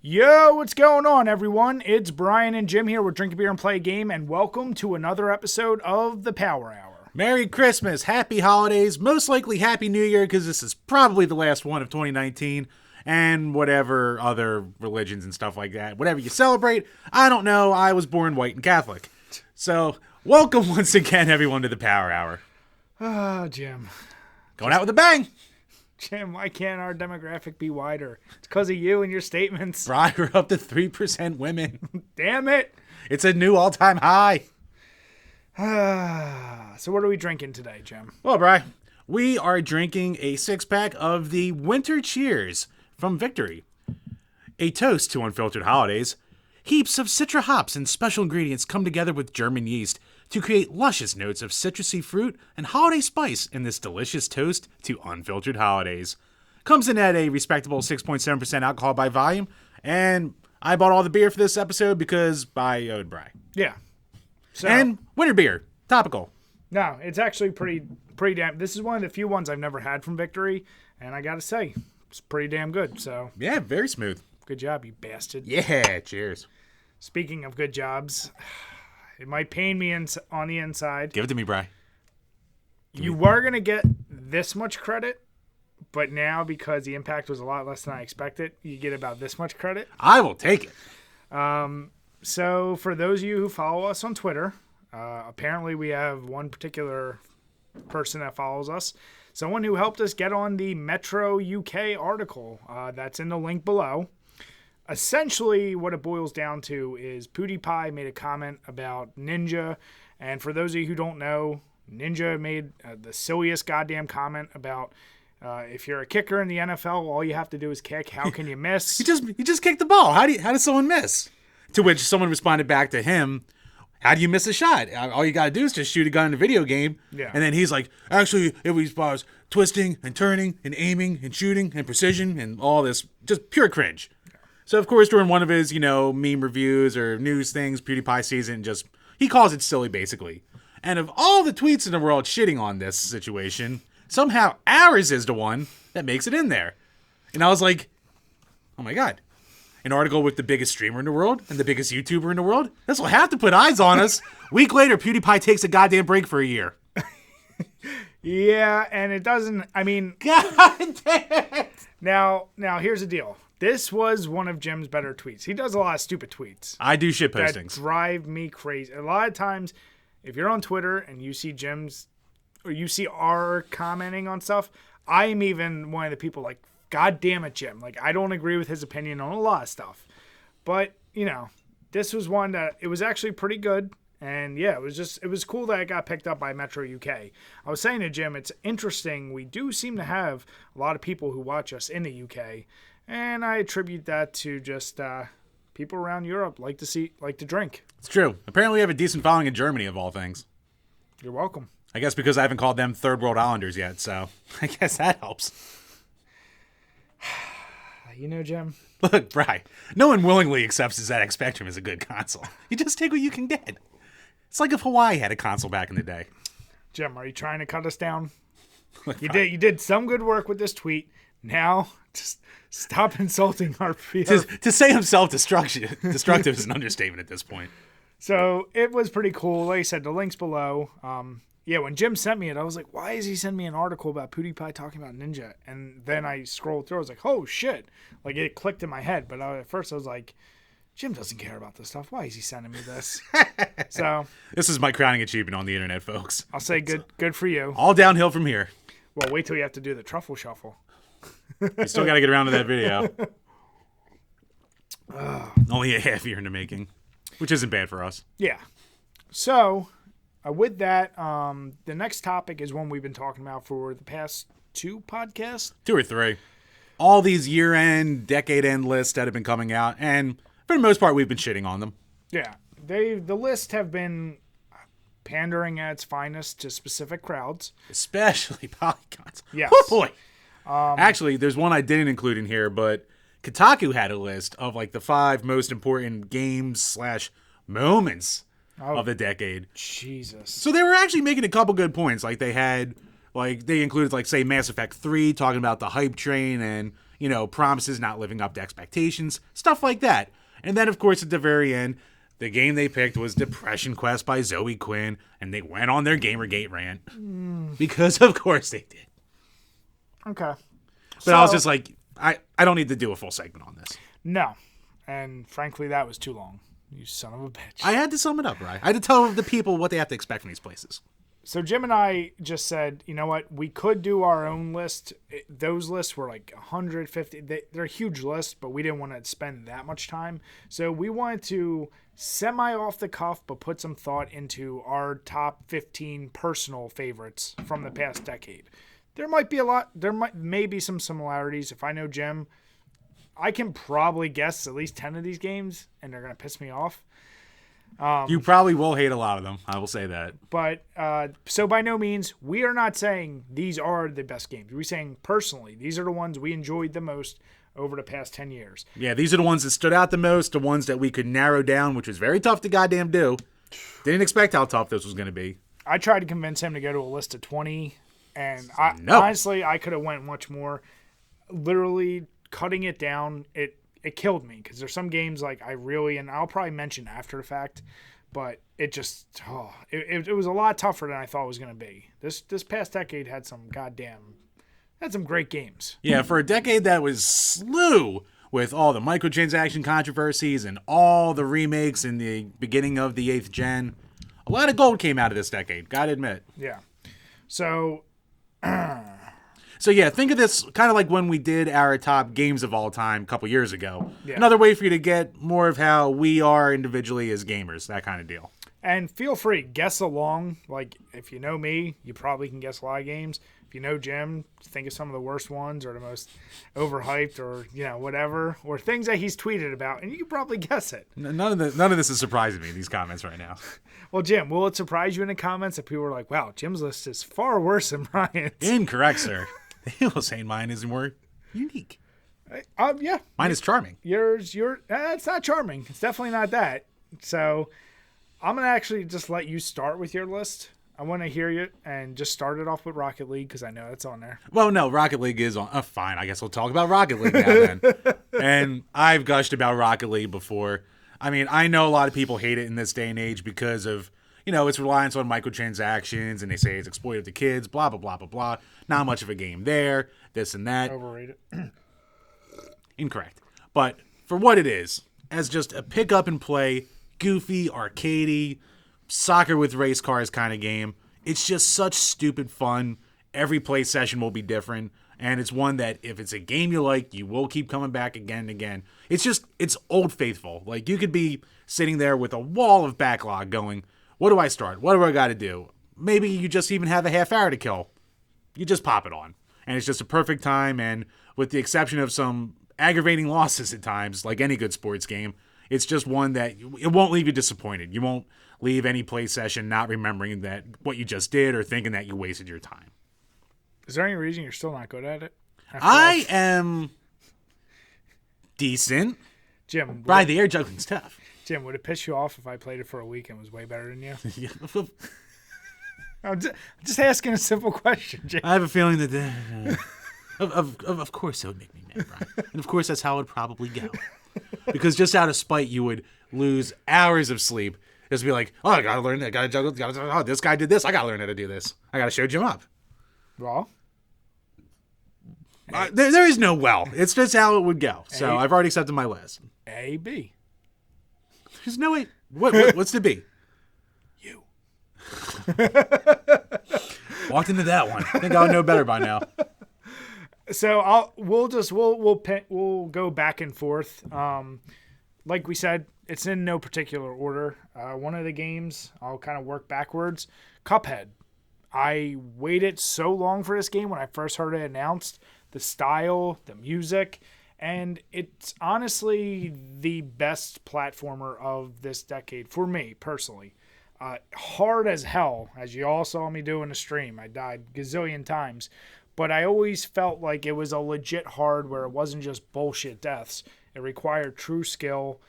Yo, what's going on, everyone? It's Brian and Jim here with DrinkABeerandPlayAGame, and welcome to another episode of the Power Hour. Merry Christmas, Happy Holidays, most likely Happy New Year, because this is probably the last one of 2019, and whatever other religions and stuff like that. Whatever you celebrate, I don't know, I was born white and Catholic. So, welcome once again, everyone, to the Power Hour. Ah, Jim. Going out with a bang! Jim, why can't our demographic be wider? It's because of you and your statements. Bri, we're up to 3% women. Damn it! It's a new all-time high. So what are we drinking today, Jim? Well, Bri, we are drinking a six-pack of the Winter Cheers from Victory. A toast to unfiltered holidays. Heaps of citra hops and special ingredients come together with German yeast to create luscious notes of citrusy fruit and holiday spice in this delicious toast to unfiltered holidays. Comes in at a respectable 6.7% alcohol by volume, and I bought all the beer for this episode because I owed Bri. Yeah. So, And winter beer, topical. no, it's actually pretty damn. This is one of the few ones I've never had from Victory, and I gotta say, it's pretty damn good. So, Yeah, very smooth. good job, you bastard. Yeah, cheers. Speaking of good jobs, it might pain me on the inside. Give it to me, Bri. You were going to get this much credit, but now because the impact was a lot less than I expected, you get about this much credit. I will take it. So for those of you who follow us on Twitter, apparently we have one particular person that follows us, someone who helped us get on the Metro UK article that's in the link below. Essentially, what it boils down to is PewDiePie made a comment about Ninja, and for those of you who don't know, Ninja made the silliest goddamn comment about if you're a kicker in the NFL, all you have to do is kick. How can you miss? You just kicked the ball. How does someone miss? To which someone responded back to him, how do you miss a shot? All you got to do is just shoot a gun in a video game. Yeah. And then he's like, actually, it was twisting and turning and aiming and shooting and precision and all this. Just pure cringe. So, of course, during one of his, meme reviews or news things, PewDiePie sees it and he calls it silly, basically. And of all the tweets in the world shitting on this situation, somehow ours is the one that makes it in there. And I was like, oh my God. An article with the biggest streamer in the world and the biggest YouTuber in the world? This will have to put eyes on us. Week later, PewDiePie takes a goddamn break for a year. Yeah, and it doesn't, I mean... God damn it! Now, here's the deal. This was one of Jim's better tweets. He does a lot of stupid tweets. I do shit That postings. drive me crazy. A lot of times, if you're on Twitter and you see Jim's, or you see our commenting on stuff, I am even one of the people like, God damn it, Jim. Like, I don't agree with his opinion on a lot of stuff. But, this was one that, it was actually pretty good. And yeah, it was cool that it got picked up by Metro UK. I was saying to Jim, it's interesting. We do seem to have a lot of people who watch us in the UK. And I attribute that to just people around Europe like to drink. It's true. Apparently we have a decent following in Germany, of all things. You're welcome. I guess because I haven't called them third world islanders yet, so I guess that helps. Jim. Look, Bri, no one willingly accepts ZX Spectrum as a good console. You just take what you can get. It's like if Hawaii had a console back in the day. Jim, are you trying to cut us down? Look, You did some good work with this tweet. Now, just stop insulting our PR. To say I'm self-destructive is an understatement at this point. So it was pretty cool. Like I said, the link's below. When Jim sent me it, I was like, why is he sending me an article about PewDiePie talking about Ninja? And then I scrolled through. I was like, oh, shit. Like, it clicked in my head. But at first I was like, Jim doesn't care about this stuff. Why is he sending me this? So This is my crowning achievement on the internet, folks. I'll say good for you. All downhill from here. Well, wait till you have to do the truffle shuffle. You still got to get around to that video. Only a half year in the making, which isn't bad for us. Yeah. So, with that, the next topic is one we've been talking about for the past 2 podcasts. 2 or 3. All these year-end, decade-end lists that have been coming out, and for the most part, we've been shitting on them. Yeah. The lists have been pandering at its finest to specific crowds. Especially polygons. Yes. Oh, boy. Actually, there's one I didn't include in here, but Kotaku had a list of like the 5 most important games / moments of the decade. Jesus. So they were actually making a couple good points. Like they included like say Mass Effect 3 talking about the hype train and promises not living up to expectations, stuff like that. And then, of course, at the very end, the game they picked was Depression Quest by Zoe Quinn, and they went on their Gamergate rant. Because, of course, they did. Okay. But I was just like, I don't need to do a full segment on this. No. And frankly, that was too long. You son of a bitch. I had to sum it up, right? I had to tell the people what they have to expect from these places. So Jim and I just said, you know what? We could do our own list. Those lists were like 150. They're huge lists, but we didn't want to spend that much time. So we wanted to semi off the cuff, but put some thought into our top 15 personal favorites from the past decade. There might be a lot. There may be some similarities. If I know Jim, I can probably guess at least 10 of these games, and they're going to piss me off. You probably will hate a lot of them. I will say that. But so by no means, we are not saying these are the best games. We're saying personally, these are the ones we enjoyed the most over the past 10 years. Yeah, these are the ones that stood out the most, the ones that we could narrow down, which was very tough to goddamn do. Didn't expect how tough this was going to be. I tried to convince him to go to a list of 20, and honestly, I could have went much more. Literally cutting it down, it killed me because there's some games like and I'll probably mention after the fact, but it just it was a lot tougher than I thought it was going to be. This past decade had some great games. Yeah, for a decade that was slew with all the microtransaction controversies and all the remakes in the beginning of the 8th gen. A lot of gold came out of this decade, gotta admit. Yeah. So yeah, think of this kind of like when we did our top games of all time a couple years ago. Yeah. Another way for you to get more of how we are individually as gamers, that kind of deal. And feel free, guess along. Like, if you know me, you probably can guess a lot of games. If you know Jim, think of some of the worst ones or the most overhyped or, whatever. Or things that he's tweeted about, and you can probably guess it. None of this is surprising me, these comments right now. Well, Jim, will it surprise you in the comments that people are like, wow, Jim's list is far worse than Ryan's? Incorrect, sir. They will say mine is more unique. Yeah. Mine is charming. It's not charming. It's definitely not that. So I'm going to actually just let you start with your list. I want to hear you and just start it off with Rocket League because I know it's on there. Well, no, Rocket League is on. Fine, I guess we'll talk about Rocket League now then. And I've gushed about Rocket League before. I mean, I know a lot of people hate it in this day and age because of, its reliance on microtransactions, and they say it's exploitive to kids, blah, blah, blah, blah, blah. Not much of a game there, this and that. Overrated. Incorrect. But for what it is, as just a pick up and play, goofy, arcadey, soccer with race cars kind of game, it's just such stupid fun. Every play session will be different, and it's one that if it's a game you like, you will keep coming back again and again. It's old faithful. Like, you could be sitting there with a wall of backlog going, what do I start? What do I got to do? Maybe you just even have a half hour to kill. You just pop it on. And it's just a perfect time, and with the exception of some aggravating losses at times, like any good sports game, it's just one that it won't leave you disappointed. You won't leave any play session not remembering that what you just did or thinking that you wasted your time. Is there any reason you're still not good at it? I am decent. Jim, By the air juggling's tough. Jim, would it piss you off if I played it for a week and was way better than you? I'm just asking a simple question, Jim. I have a feeling that of course it would make me mad, Brian. And of course that's how it would probably go. Because just out of spite, you would lose hours of sleep. Just be like, oh, I gotta learn that, I gotta juggle, oh, this guy did this, I gotta learn how to do this. I gotta show Jim up. Well, there is no well. It's just how it would go. So I've already accepted my list. A, B. There's no way. What's the B? You. Walked into that one. I think I would know better by now. So we'll go back and forth. Like we said, it's in no particular order. One of the games, I'll kind of work backwards. Cuphead. I waited so long for this game when I first heard it announced. The style, the music, and it's honestly the best platformer of this decade for me personally. Hard as hell, as you all saw me do in the stream. I died gazillion times, but I always felt like it was a legit hard where it wasn't just bullshit deaths. It required true skill,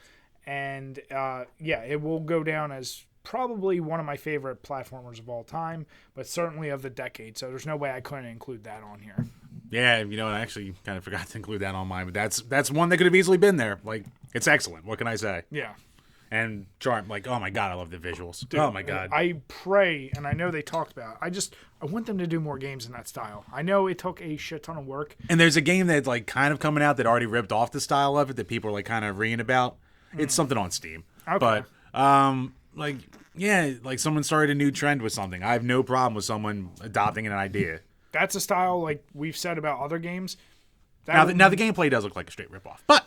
and it will go down as probably one of my favorite platformers of all time, but certainly of the decade. So there's no way I couldn't include that on here. Yeah, I actually kind of forgot to include that on mine, but that's one that could have easily been there. Like, it's excellent. What can I say? Yeah. And Charm, like, oh my god, I love the visuals. Dude, oh my god. I pray, and I know they talked about it. I want them to do more games in that style. I know it took a shit ton of work. And there's a game that's like kind of coming out that already ripped off the style of it that people are like kind of reading about. It's something on Steam. Okay. But like, yeah, like someone started a new trend with something. I have no problem with someone adopting an idea. That's a style like we've said about other games. Now the gameplay does look like a straight ripoff, but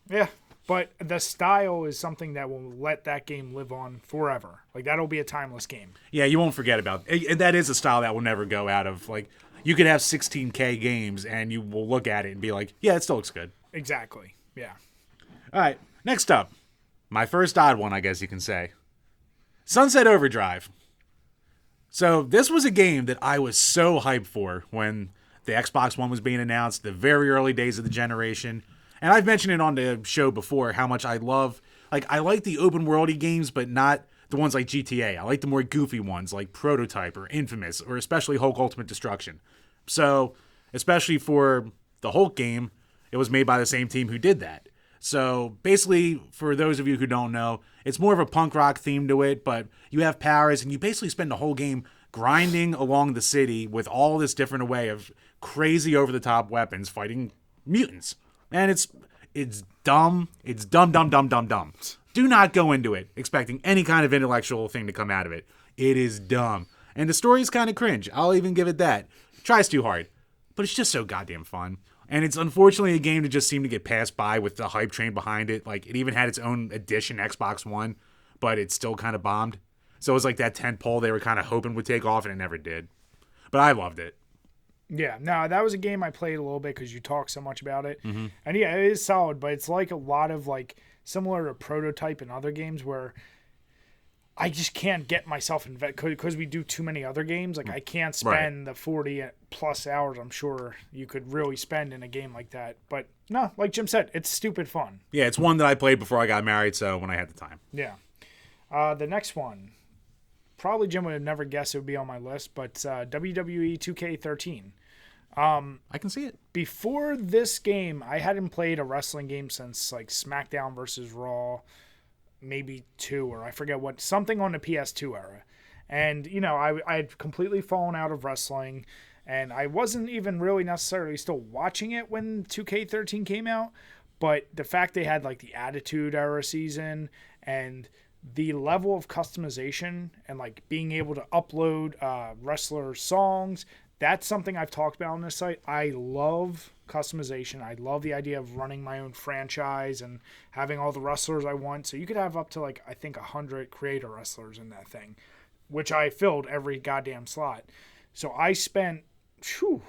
yeah. But the style is something that will let that game live on forever. Like, that'll be a timeless game. Yeah, you won't forget about it. And that is a style that will never go out of. Like, you could have 16K games, and you will look at it and be like, yeah, it still looks good. Exactly. Yeah. All right, next up. My first odd one, I guess you can say. Sunset Overdrive. So, this was a game that I was so hyped for when the Xbox One was being announced, the very early days of the generation. And I've mentioned it on the show before how much I love, like, I like the open worldy games, but not the ones like GTA. I like the more goofy ones like Prototype or Infamous or especially Hulk Ultimate Destruction. So, especially for the Hulk game, it was made by the same team who did that. So, basically, for those of you who don't know, it's more of a punk rock theme to it, but you have powers and you basically spend the whole game grinding along the city with all this different array of crazy over-the-top weapons fighting mutants. And it's dumb. It's dumb. Do not go into it expecting any kind of intellectual thing to come out of it. It is dumb. And the story is kind of cringe. I'll even give it that. It tries too hard. But it's just so goddamn fun. And it's unfortunately a game that just seemed to get passed by with the hype train behind it. Like, it even had its own edition Xbox One, but it still kind of bombed. So it was like that tentpole they were kind of hoping would take off, and it never did. But I loved it. Yeah, no, that was a game I played a little bit because you talk so much about it. Mm-hmm. And yeah, it is solid, but it's like a lot of like similar to Prototype and other games where I just can't get myself invested because we do too many other games. Like, I can't spend the 40 plus hours I'm sure you could really spend in a game like that. But no, like Jim said, it's stupid fun. Yeah, it's one that I played before I got married, so when I had the time. Yeah. The next one, probably Jim would have never guessed it would be on my list, but WWE 2K13. I can see it. Before this game, I hadn't played a wrestling game since like SmackDown versus Raw, maybe 2, or I forget what, something on the PS2 era. And, I had completely fallen out of wrestling, and I wasn't even really necessarily still watching it when 2K13 came out, but the fact they had like the Attitude Era season and the level of customization and like being able to upload wrestler songs, that's something I've talked about on this site. I love customization. I love the idea of running my own franchise and having all the wrestlers I want. So you could have up to like, I think 100 creator wrestlers in that thing, which I filled every goddamn slot. So I spent too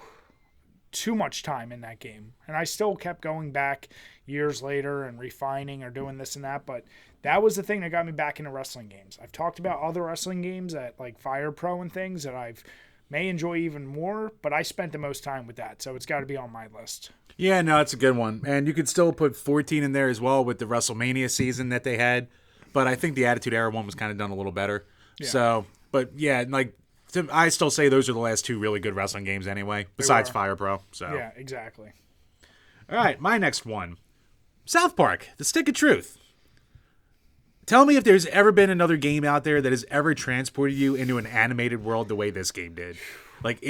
much time in that game. And I still kept going back years later and refining or doing this and that. But that was the thing that got me back into wrestling games. I've talked about other wrestling games at like Fire Pro and things that I've may enjoy even more, but I spent the most time with that, so it's got to be on my list. Yeah, no, it's a good one. And you could still put 14 in there as well with the WrestleMania season that they had, but I think the Attitude Era one was kind of done a little better. Yeah. So, but yeah, like, I still say those are the last 2 really good wrestling games anyway, besides Fire Pro. So yeah, exactly. All right, my next one. South Park, The Stick of Truth. Tell me if there's ever been another game out there that has ever transported you into an animated world the way this game did. Like,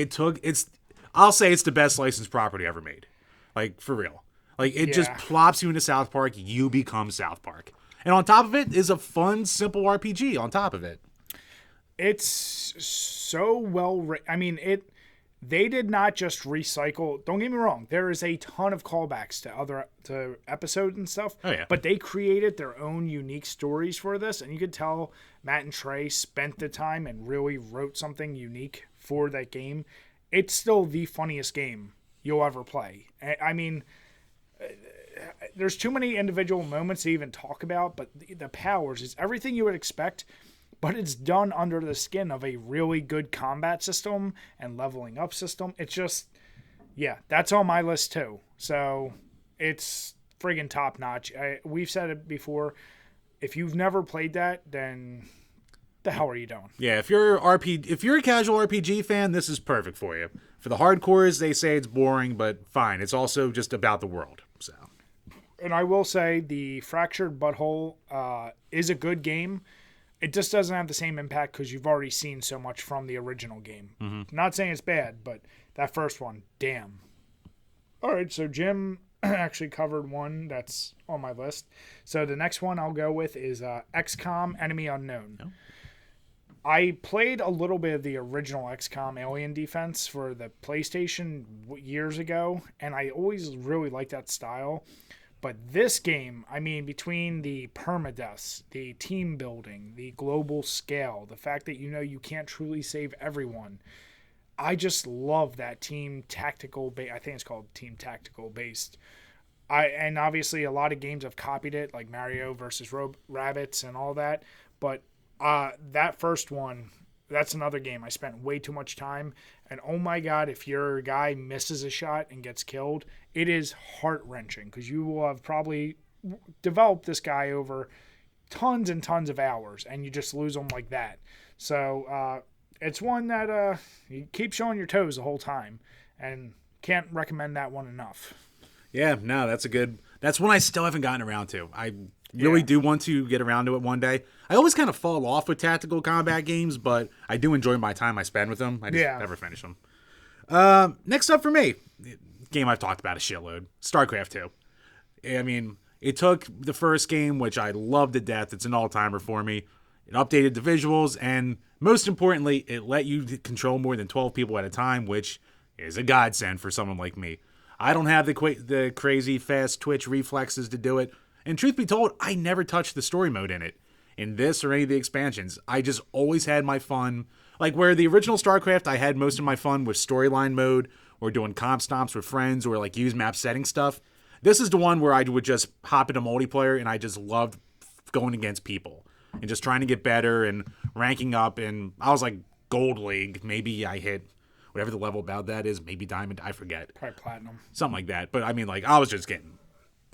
I'll say it's the best licensed property ever made. Like, for real. Like, it just plops you into South Park, you become South Park. And on top of it is a fun, simple RPG on top of it. It's so well written. I mean, they did not just recycle. Don't get me wrong. There is a ton of callbacks to episodes and stuff. Oh, yeah. But they created their own unique stories for this. And you could tell Matt and Trey spent the time and really wrote something unique for that game. It's still the funniest game you'll ever play. I mean, there's too many individual moments to even talk about. But the powers is everything you would expect. But it's done under the skin of a really good combat system and leveling up system. It's just, yeah, that's on my list too. So it's friggin' top notch. We've said it before. If you've never played that, then the hell are you doing? Yeah, if you're a casual RPG fan, this is perfect for you. For the hardcores, they say it's boring, but fine. It's also just about the world. So, and I will say the Fractured Butthole is a good game. It just doesn't have the same impact because you've already seen so much from the original game. Mm-hmm. Not saying it's bad, but that first one, damn. All right, so Jim actually covered one that's on my list. So the next one I'll go with is XCOM Enemy Unknown. Oh. I played a little bit of the original XCOM Alien Defense for the PlayStation years ago, and I always really liked that style. But this game, I mean, between the permadeaths, the team building, the global scale, the fact that you can't truly save everyone, I just love that team tactical. I think it's called team tactical based. And obviously a lot of games have copied it, like Mario versus Rabbids and all that. But that first one, that's another game I spent way too much time. And oh my God, if your guy misses a shot and gets killed, it is heart-wrenching because you will have probably developed this guy over tons and tons of hours and you just lose him like that. So it's one that you keep showing your toes the whole time and can't recommend that one enough. Yeah, no, that's one I still haven't gotten around to. I really do want to get around to it one day. I always kind of fall off with tactical combat games, but I do enjoy my time I spend with them. I just never finish them. Next up for me, game I've talked about a shitload, Starcraft 2. I mean, it took the first game, which I love to death. It's an all-timer for me. It updated the visuals, and most importantly, it let you control more than 12 people at a time, which is a godsend for someone like me. I don't have the crazy fast twitch reflexes to do it. And truth be told, I never touched the story mode in it. In this or any of the expansions, I just always had my fun. Like where the original StarCraft, I had most of my fun with storyline mode or doing comp stomps with friends or like use map setting stuff. This is the one where I would just hop into multiplayer and I just loved going against people and just trying to get better and ranking up. And I was like Gold League. Maybe I hit whatever the level about that is. Maybe Diamond. I forget. Probably Platinum. Something like that. But I mean, like I was just getting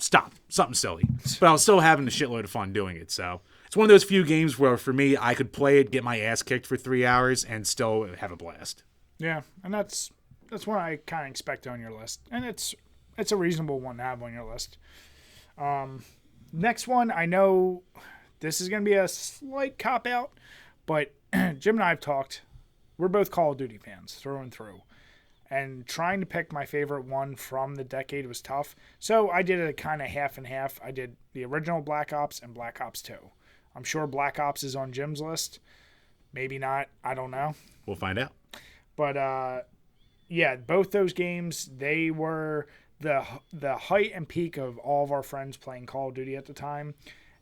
something silly. But I was still having a shitload of fun doing it. So it's one of those few games where for me, I could play it, get my ass kicked for 3 hours and still have a blast. Yeah. And that's what I kind of expect on your list. And it's a reasonable one to have on your list. Next one, I know this is going to be a slight cop-out, but Jim and I have talked. We're both Call of Duty fans through and through. And trying to pick my favorite one from the decade was tough. So I did it kind of half and half. I did the original Black Ops and Black Ops 2. I'm sure Black Ops is on Jim's list. Maybe not. I don't know. We'll find out. But, yeah, both those games, they were the height and peak of all of our friends playing Call of Duty at the time.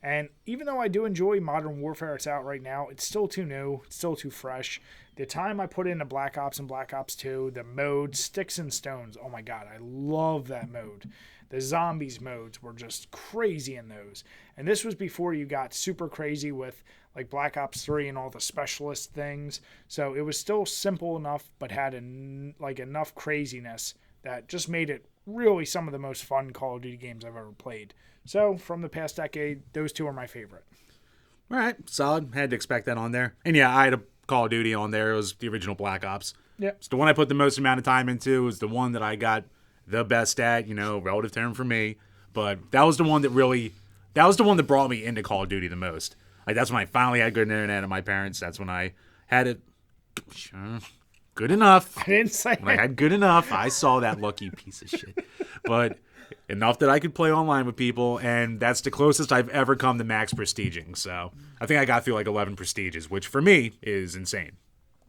And even though I do enjoy Modern Warfare, it's out right now, it's still too new, it's still too fresh. The time I put into Black Ops and Black Ops 2, the mode, Sticks and Stones, oh my God, I love that mode. The zombies modes were just crazy in those. And this was before you got super crazy with like Black Ops 3 and all the specialist things. So it was still simple enough, but had enough craziness that just made it really some of the most fun Call of Duty games I've ever played. So from the past decade, those two are my favorite. All right, solid. Had to expect that on there. And yeah, I had a Call of Duty on there. It was the original Black Ops. Yeah. It's the one I put the most amount of time into. It was the one that I got the best at, relative term for me. But that was the one that brought me into Call of Duty the most. Like that's when I finally had good internet at my parents. That's when I had it good enough. I didn't say when I had good enough. I saw that lucky piece of shit. But enough that I could play online with people, and that's the closest I've ever come to max prestiging. So I think I got through like 11 prestiges, which for me is insane.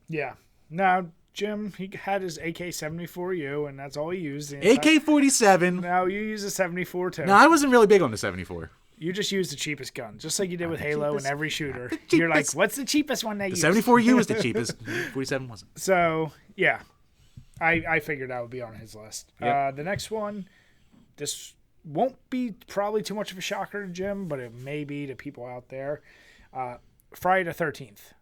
Yeah. Now, Jim, he had his AK-74U, and that's all he used. AK-47. No, you use a 74 too. No, I wasn't really big on the 74. You just used the cheapest gun, just like you did with Halo and every shooter. You're like, what's the cheapest one they use? The 74U was the cheapest. 47 wasn't. So, yeah. I figured that would be on his list. Yep. The next one, this won't be probably too much of a shocker to Jim, but it may be to people out there. Friday the 13th.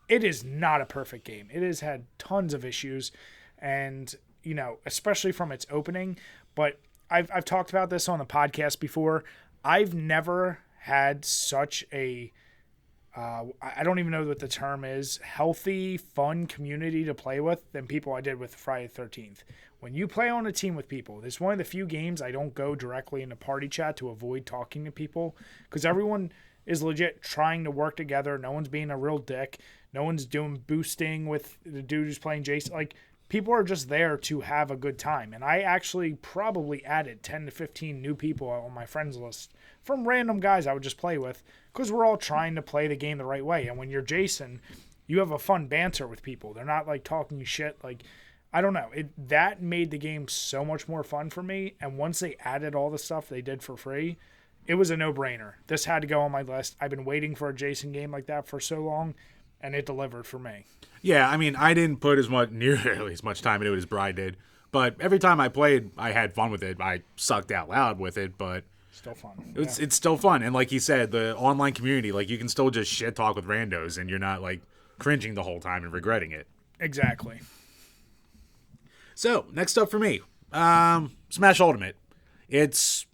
It is not a perfect game. It has had tons of issues, and, especially from its opening. But I've talked about this on the podcast before. I've never had such a I don't even know what the term is, healthy, fun community to play with than people I did with Friday the 13th. When you play on a team with people, this is one of the few games I don't go directly into party chat to avoid talking to people because everyone is legit trying to work together. No one's being a real dick. No one's doing boosting with the dude who's playing Jason. Like, people are just there to have a good time. And I actually probably added 10 to 15 new people on my friends list from random guys I would just play with because we're all trying to play the game the right way. And when you're Jason, you have a fun banter with people. They're not like talking shit. Like, I don't know. That made the game so much more fun for me. And once they added all the stuff they did for free, it was a no-brainer. This had to go on my list. I've been waiting for a Jason game like that for so long, and it delivered for me. Yeah, I mean, I didn't put nearly as much time into it as Bri did, but every time I played, I had fun with it. I sucked out loud with it, but still fun. It's still fun. And like he said, the online community, like you can still just shit talk with randos, and you're not like cringing the whole time and regretting it. Exactly. So next up for me, Smash Ultimate. It's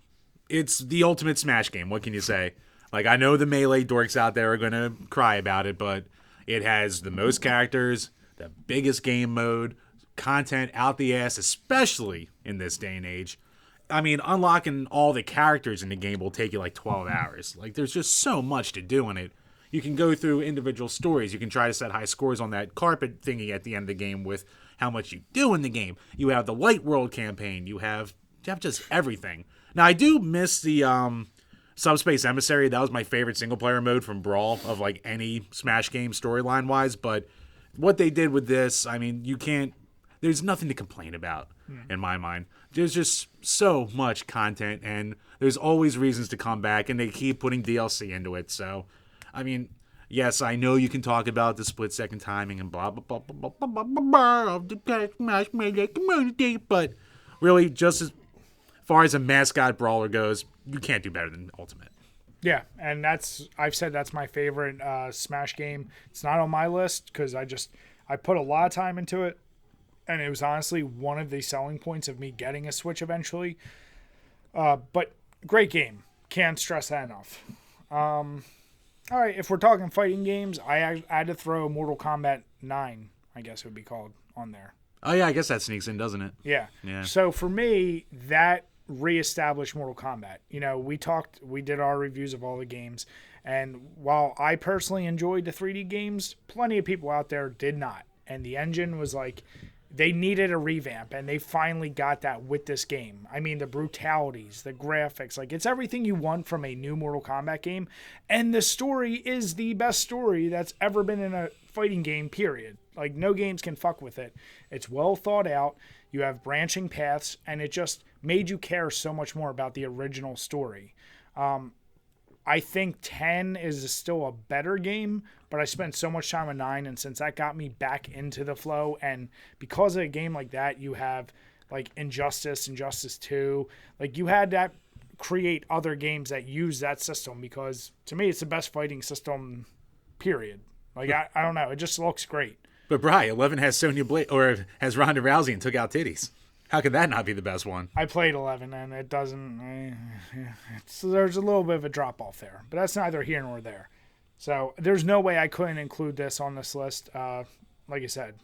the ultimate Smash game. What can you say? Like, I know the Melee dorks out there are going to cry about it, but it has the most characters, the biggest game mode, content out the ass, especially in this day and age. I mean, unlocking all the characters in the game will take you like 12 hours. Like, there's just so much to do in it. You can go through individual stories. You can try to set high scores on that carpet thingy at the end of the game with how much you do in the game. You have the Light World campaign. You have just everything. Now, I do miss the Subspace Emissary. That was my favorite single-player mode from Brawl of, like, any Smash game storyline-wise. But what they did with this, I mean, there's nothing to complain about in my mind. There's just so much content, and there's always reasons to come back, and they keep putting DLC into it. So, I mean, yes, I know you can talk about the split-second timing and blah, blah, blah, blah, blah, blah, blah, blah, of the Smash Melee community, but really, just as far as a mascot brawler goes, you can't do better than Ultimate. Yeah, and I've said that's my favorite Smash game. It's not on my list because I put a lot of time into it, and it was honestly one of the selling points of me getting a Switch eventually. But great game. Can't stress that enough. All right, if we're talking fighting games, I had to throw Mortal Kombat 9, I guess it would be called, on there. Oh, yeah, I guess that sneaks in, doesn't it? Yeah. So for me, that reestablished Mortal Kombat. You know, we did our reviews of all the games, and while I personally enjoyed the 3D games, plenty of people out there did not. And the engine was like, they needed a revamp, and they finally got that with this game. I mean, the brutalities, the graphics, like, it's everything you want from a new Mortal Kombat game, and the story is the best story that's ever been in a fighting game, period. Like, no games can fuck with it. It's well thought out. You have branching paths, and it just made you care so much more about the original story. I think 10 is still a better game, but I spent so much time on 9, and since that got me back into the flow, and because of a game like that, you have, like, Injustice 2. Like, you had that create other games that use that system, because to me, it's the best fighting system, period. Like, I don't know. It just looks great. But, Bri, 11 has has Ronda Rousey and took out titties. How could that not be the best one? I played 11, and it doesn't... there's a little bit of a drop-off there. But that's neither here nor there. So there's no way I couldn't include this on this list. Like I said,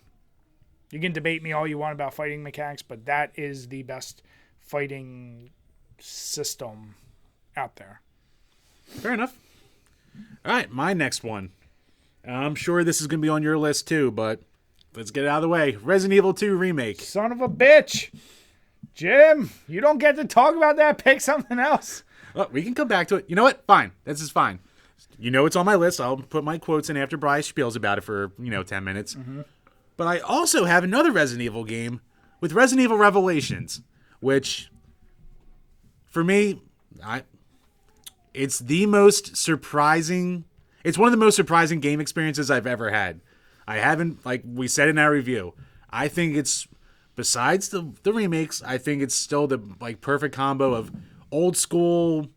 you can debate me all you want about fighting mechanics, but that is the best fighting system out there. Fair enough. All right, my next one. I'm sure this is going to be on your list too, but let's get it out of the way. Resident Evil 2 Remake. Son of a bitch. Jim, you don't get to talk about that. Pick something else. Well, we can come back to it. You know what? Fine. This is fine. You know it's on my list. I'll put my quotes in after Bryce spiels about it for, 10 minutes. Mm-hmm. But I also have another Resident Evil game with Resident Evil Revelations, which, for me, it's the most surprising... It's one of the most surprising game experiences I've ever had. I haven't, like we said in our review, I think it's, besides the remakes, I think it's still the perfect combo of old school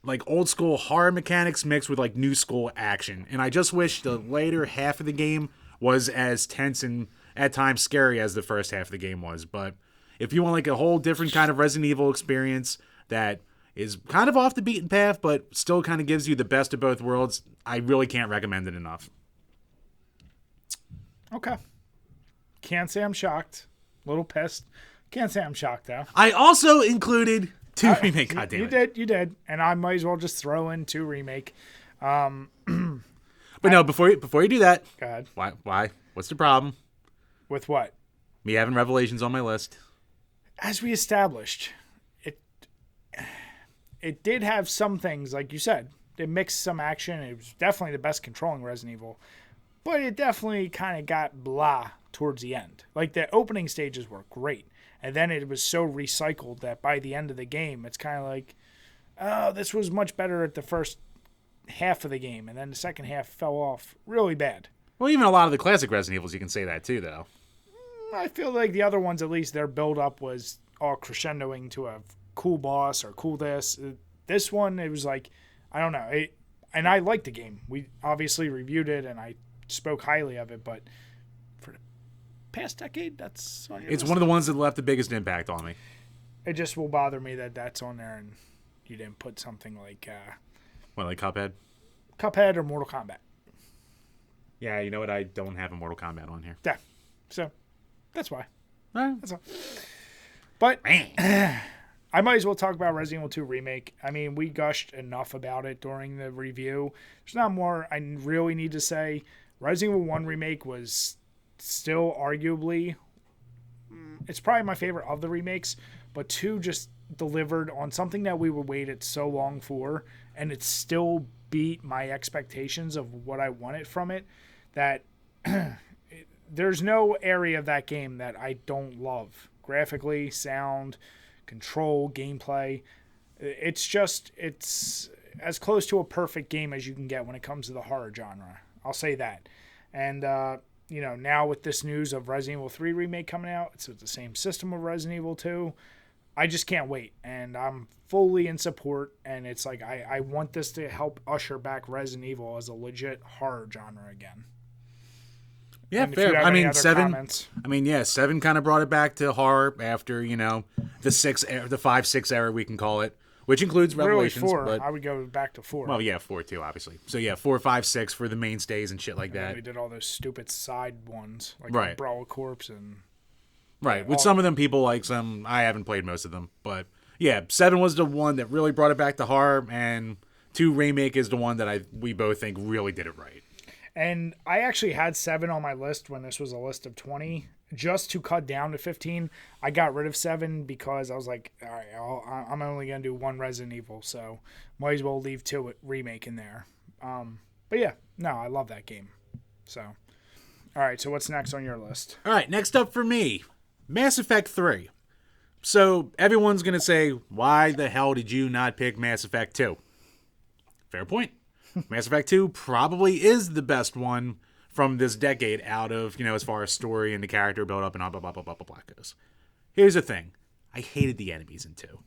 horror mechanics mixed with new school action. And I just wish the later half of the game was as tense and at times scary as the first half of the game was. But if you want a whole different kind of Resident Evil experience that is kind of off the beaten path, but still kind of gives you the best of both worlds. I really can't recommend it enough. Okay. Can't say I'm shocked. A little pissed. Can't say I'm shocked, though. I also included 2 remake. God damn it. You did. And I might as well just throw in 2 remake. But no, before you do that, Go ahead. Why? What's the problem? With what? Me having Revelations on my list. As we established, it did have some things, like you said. It mixed some action. It was definitely the best controlling Resident Evil. But it definitely kind of got blah towards the end. Like, the opening stages were great. And then it was so recycled that by the end of the game, it's kind of like, oh, this was much better at the first half of the game. And then the second half fell off really bad. Well, even a lot of the classic Resident Evils, you can say that too, though. I feel like the other ones, at least, their build-up was all crescendoing to a cool boss or cool this. This one, it was like, I don't know. And I liked the game. We obviously reviewed it, and I spoke highly of it, but for the past decade, that's on your It's list. one of the ones that left the biggest impact on me. It just will bother me that that's on there and you didn't put something like What, like Cuphead? Cuphead or Mortal Kombat. Yeah, you know what? I don't have a Mortal Kombat on here. Yeah, so that's why. Right. That's all. But I might as well talk about Resident Evil 2 Remake. I mean, we gushed enough about it during the review. There's not more I really need to say. Resident Evil 1 Remake was still arguably, it's probably my favorite of the remakes, but 2 just delivered on something that we were waited so long for, and it still beat my expectations of what I wanted from it, that there's no area of that game that I don't love. Graphically, sound, control, gameplay. It's as close to a perfect game as you can get when it comes to the horror genre. I'll say that. And, now with this news of Resident Evil 3 Remake coming out, it's with the same system of Resident Evil 2. I just can't wait. And I'm fully in support. And it's like, I want this to help usher back Resident Evil as a legit horror genre again. Yeah, fair. I mean, 7. I mean, yeah, 7 kind of brought it back to horror after, the 5-6 era, we can call it, which includes Revelations. Really 4. But, I would go back to 4. Well, yeah, 4 too, obviously. So yeah, 4, 5, 6 for the mainstays and shit like that. We did all those stupid side ones, like Right. Brawl Corpse and. Right, with some of them people like some. I haven't played most of them, but yeah, 7 was the one that really brought it back to horror, and 2 Remake is the one that we both think really did it right. And I actually had 7 on my list when this was a list of 20, just to cut down to 15. I got rid of 7 because I was like, all right, I'm only going to do 1 Resident Evil, so might as well leave 2 Remake in there. But yeah, no, I love that game. So, all right, so what's next on your list? All right, next up for me, Mass Effect 3. So everyone's going to say, why the hell did you not pick Mass Effect 2? Fair point. Mass Effect 2 probably is the best one from this decade out of, as far as story and the character build up and blah, blah, blah, blah, blah, blah goes. Here's the thing. I hated the enemies in 2.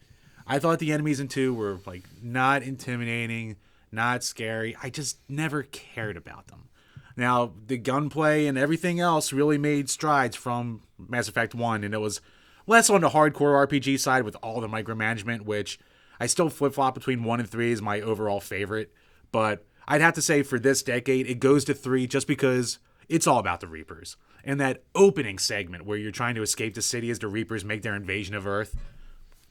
I thought the enemies in 2 were, not intimidating, not scary. I just never cared about them. Now, the gunplay and everything else really made strides from Mass Effect 1, and it was less on the hardcore RPG side with all the micromanagement, which I still flip-flop between 1 and 3 is my overall favorite. But I'd have to say for this decade, it goes to 3 just because it's all about the Reapers. And that opening segment where you're trying to escape the city as the Reapers make their invasion of Earth.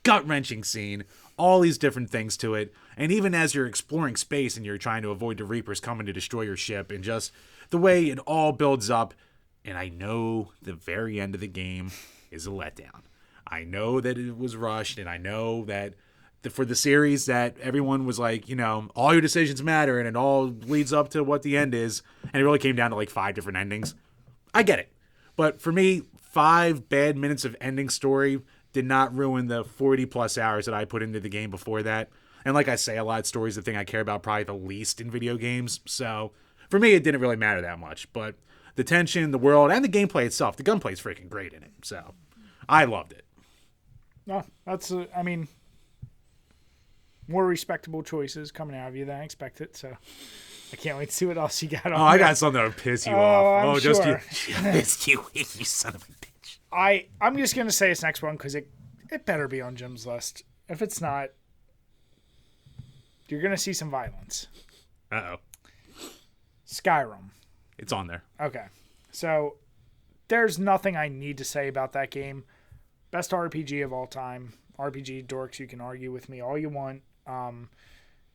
Gut-wrenching scene. All these different things to it. And even as you're exploring space and you're trying to avoid the Reapers coming to destroy your ship, and just the way it all builds up. And I know the very end of the game is a letdown. I know that it was rushed, and I know that for the series that everyone was like, all your decisions matter and it all leads up to what the end is. And it really came down to 5 different endings. I get it. But for me, 5 bad minutes of ending story did not ruin the 40 plus hours that I put into the game before that. And like I say, a lot of stories, the thing I care about probably the least in video games. So for me, it didn't really matter that much. But the tension, the world, and the gameplay itself, the gunplay is freaking great in it. So I loved it. No, that's, more respectable choices coming out of you than I expected, so I can't wait to see what else you got on. I got something that'll piss you off. I'm just sure. you son of a bitch. I'm just gonna say this next one because it better be on Jim's list. If it's not, you're going to see some violence. Uh-oh. Skyrim. It's on there. Okay. So there's nothing I need to say about that game. Best RPG of all time. RPG dorks, you can argue with me all you want.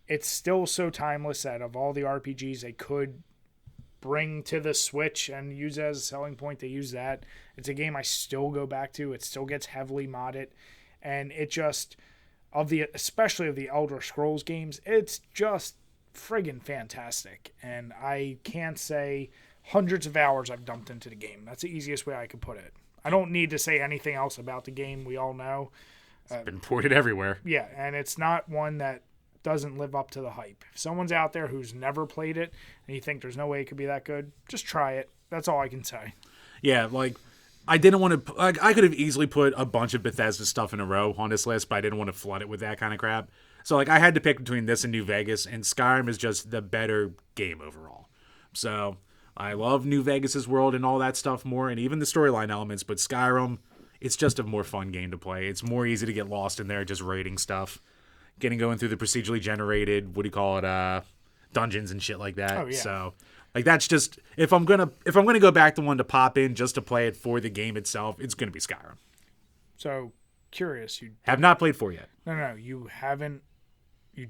It's still so timeless that of all the RPGs they could bring to the Switch and use as a selling point, they use that. It's a game I still go back to. It still gets heavily modded. And it just, especially of the Elder Scrolls games, it's just friggin' fantastic. And I can't say hundreds of hours I've dumped into the game. That's the easiest way I could put it. I don't need to say anything else about the game. We all know. It's been ported everywhere. Yeah, and it's not one that doesn't live up to the hype. If someone's out there who's never played it and you think there's no way it could be that good, just try it. That's all I can say. Yeah, like, I didn't want to... Like, I could have easily put a bunch of Bethesda stuff in a row on this list, but I didn't want to flood it with that kind of crap. So, like, I had to pick between this and New Vegas, and Skyrim is just the better game overall. So, I love New Vegas's world and all that stuff more, and even the storyline elements, but Skyrim, it's just a more fun game to play. It's more easy to get lost in there just raiding stuff. Going through the procedurally generated, dungeons and shit like that. Oh, yeah. So, like, that's just, if I'm gonna go back to one to pop in just to play it for the game itself, it's gonna be Skyrim. So, curious, you have not played 4 yet. No, you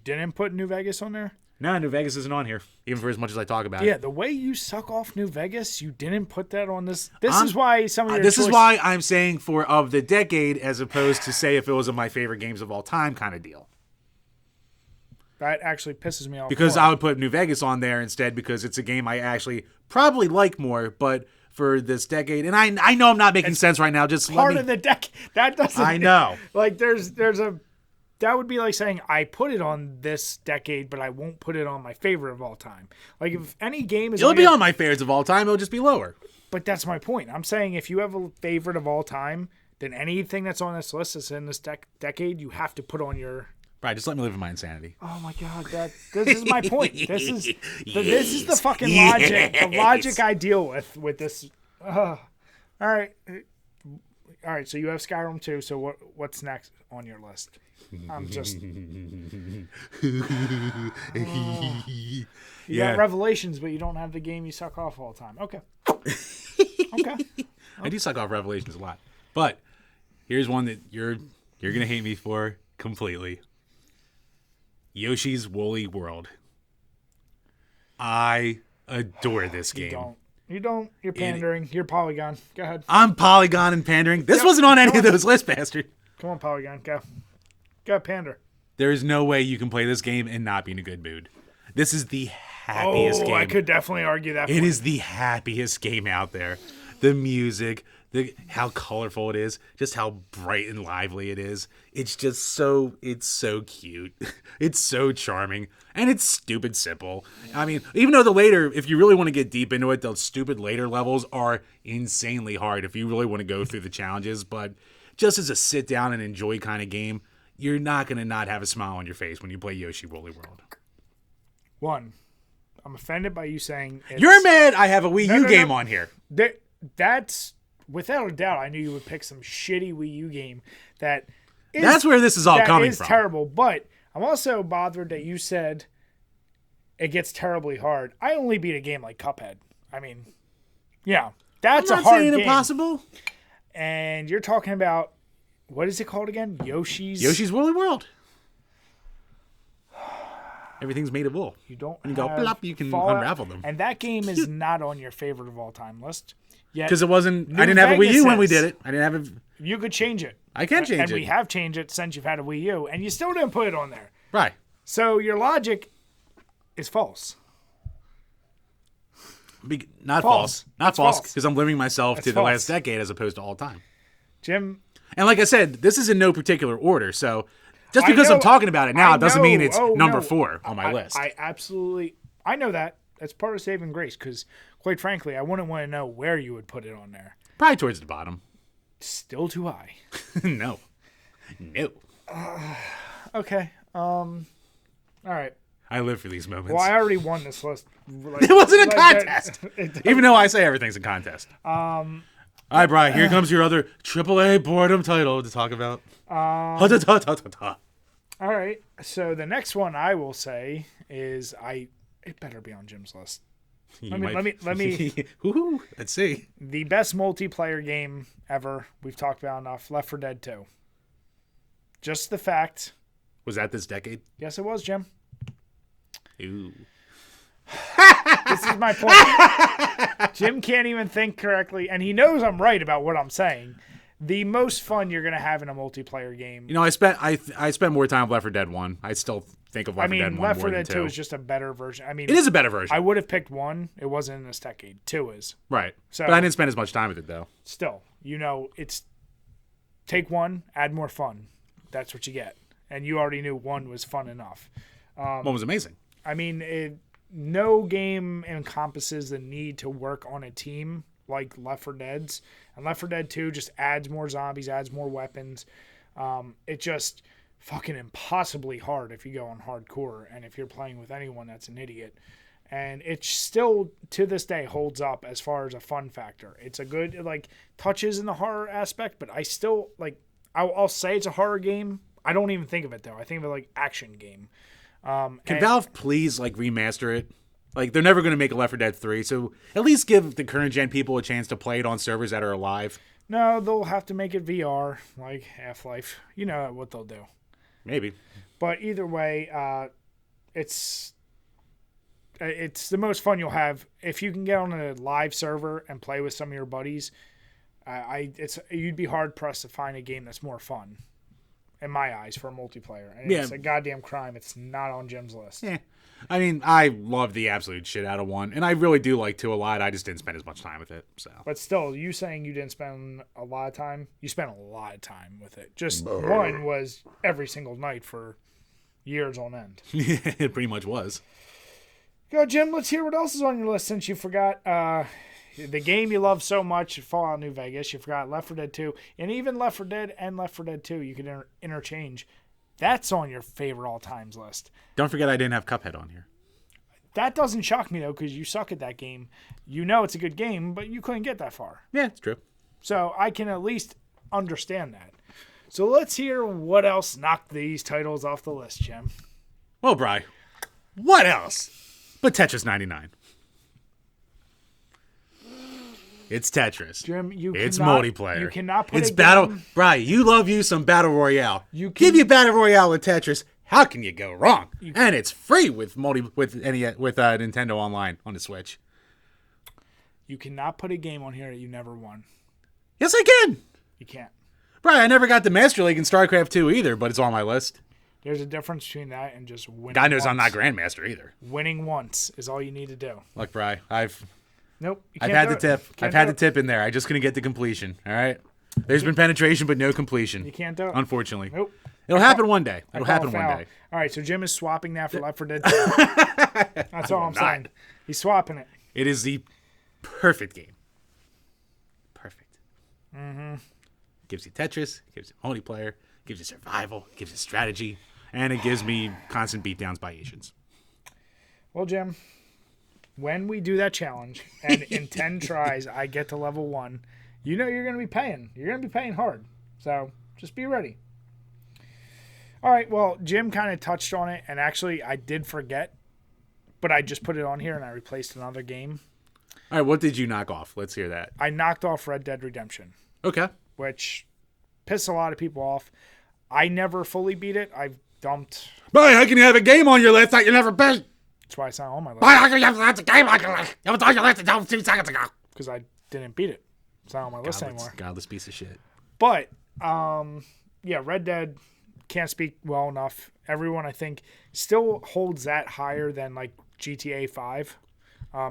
didn't put New Vegas on there? No, New Vegas isn't on here, even for as much as I talk about it. Yeah, the way you suck off New Vegas, you didn't put that on this. This is why some of your This is why I'm saying for of the decade, as opposed to say if it was of my favorite games of all time kind of deal. That actually pisses me off. Because more. I would put New Vegas on there instead because it's a game I actually probably like more, but for this decade, and I know I'm not making sense right now. Just part of the decade. That doesn't. I know. Like there's a. That would be like saying I put it on this decade, but I won't put it on my favorite of all time. Like if any game is, it'll be on my favorites of all time. It'll just be lower. But that's my point. I'm saying if you have a favorite of all time, then anything that's on this list that's in this decade, you have to put on your. Right, just let me live in my insanity. Oh my God, this is my point. This is the fucking logic. The logic I deal with this. All right. So you have Skyrim too. So what's next on your list? I'm just. You got Revelations, but you don't have the game you suck off all the time. Okay. I do suck off Revelations a lot, but here's one that you're gonna hate me for completely. Yoshi's Woolly World. I adore this game. You don't. You're pandering. You're Polygon. Go ahead. I'm Polygon and pandering. This wasn't on any of those lists, bastard. Come on, Polygon. Go pander. There is no way you can play this game and not be in a good mood. This is the happiest game. I could definitely argue that. It is the happiest game out there. The music, how colorful it is, just how bright and lively it is. It's just so cute. It's so charming. And it's stupid simple. I mean, even though if you really want to get deep into it, those stupid later levels are insanely hard if you really want to go through the challenges. But just as a sit down and enjoy kind of game, you're not going to not have a smile on your face when you play Yoshi Woolly World. One, I'm offended by you saying you're mad I have a Wii U game on here. That's without a doubt. I knew you would pick some shitty Wii U game that's where this is all coming from. That is terrible, but I'm also bothered that you said it gets terribly hard. I only beat a game like Cuphead. I mean, yeah, that's a hard game. I'm not saying impossible. And you're talking about, what is it called again? Yoshi's Woolly World. Everything's made of wool. You don't. When you go plop, you can unravel them. And that game is not on your favorite of all time list. Because it wasn't. I didn't have a Wii U when we did it. I didn't have a. You could change it. I can change it. And we have changed it since you've had a Wii U, and you still didn't put it on there. Right. So your logic is false. Not false. Not false, because I'm limiting myself to the last decade as opposed to all time. Jim. And like I said, this is in no particular order, so just because I'm talking about it now doesn't mean it's number 4 on my list. I know that. That's part of saving grace, because quite frankly, I wouldn't want to know where you would put it on there. Probably towards the bottom. Still too high. No. Okay. All right. I live for these moments. Well, I already won this list. It wasn't a contest. Even though I say everything's a contest. All right, Brian, here comes your other AAA boredom title to talk about. All right. So the next one I will say is it better be on Jim's list. Let me. Woo-hoo. Let's see. The best multiplayer game ever. We've talked about enough. Left 4 Dead 2. Just the fact. Was that this decade? Yes, it was, Jim. Ooh. This is my point. Jim can't even think correctly, and he knows I'm right about what I'm saying. The most fun you're going to have in a multiplayer game. You know, I spent more time with Left 4 Dead 1. I still think of Left 4 Dead 1 Left 4 more Dead than 2 2. is just a better version. I mean, it is a better version. I would have picked 1. It wasn't in this decade. 2 is. Right. So, but I didn't spend as much time with it, though. Still, it's take 1, add more fun. That's what you get. And you already knew 1 was fun enough. 1 was amazing. I mean, no game encompasses the need to work on a team like Left 4 Dead's. And Left 4 Dead 2 just adds more zombies, adds more weapons. It's just fucking impossibly hard if you go on hardcore and if you're playing with anyone that's an idiot. And it still, to this day, holds up as far as a fun factor. It's a good, touches in the horror aspect, but I still, I'll say it's a horror game. I don't even think of it, though. I think of it like action game. Can Valve please remaster it? They're never going to make a Left 4 Dead 3, so at least give the current gen people a chance to play it on servers that are alive. No, they'll have to make it VR, like Half-Life. You know what they'll do. Maybe. But either way, it's the most fun you'll have if you can get on a live server and play with some of your buddies. You'd be hard pressed to find a game that's more fun. In my eyes, for a multiplayer. And It's a goddamn crime. It's not on Jim's list. Yeah. I mean, I love the absolute shit out of 1, and I really do like 2 a lot. I just didn't spend as much time with it. So. But still, you saying you didn't spend a lot of time, you spent a lot of time with it. Just 1 was every single night for years on end. Yeah, it pretty much was. Go, Jim, let's hear what else is on your list since you forgot the game you love so much, Fallout New Vegas. You forgot Left 4 Dead 2. And even Left 4 Dead and Left 4 Dead 2, you can interchange. That's on your favorite all-times list. Don't forget I didn't have Cuphead on here. That doesn't shock me, though, because you suck at that game. You know it's a good game, but you couldn't get that far. Yeah, it's true. So I can at least understand that. So let's hear what else knocked these titles off the list, Jim. Well, Bri, what else but Tetris 99? It's Tetris. Jim, it's multiplayer. You cannot put it's a battle. game. Bri, you love you some battle royale. Give you battle royale with Tetris. How can you go wrong? And it's free with Nintendo Online on the Switch. You cannot put a game on here that you never won. Yes, I can. You can't. Bri, I never got the Master League in StarCraft 2 either, but it's on my list. There's a difference between that and just winning. God knows I'm not Grandmaster either. Winning once is all you need to do. Look, Bri, Nope. I've had the tip. I've had the tip in there. I just couldn't get to completion. All right. There's been penetration, but no completion. You can't do it. Unfortunately. Nope. It'll happen one day. It'll happen one day. All right. So Jim is swapping that for Left 4 Dead 2. That's all I'm saying. He's swapping it. It is the perfect game. Perfect. Mm-hmm. Gives you Tetris. Gives you multiplayer. Gives you survival. Gives you strategy. And it gives me constant beatdowns by Asians. Well, Jim, when we do that challenge and in 10 tries I get to level 1, you know you're going to be paying. You're going to be paying hard. So just be ready. All right, well, Jim kind of touched on it, and actually I did forget, but I just put it on here and I replaced another game. All right, what did you knock off? Let's hear that. I knocked off Red Dead Redemption. Okay. Which pissed a lot of people off. I never fully beat it. I've dumped. But how can you have a game on your list that you never beat? That's why it's not on my list. Why how can you have a game on your list? It was on your list until 2 seconds ago. Because I didn't beat it. It's not on my list anymore. Godless piece of shit. But, yeah, Red Dead, can't speak well enough. Everyone, I think, still holds that higher than, like, GTA 5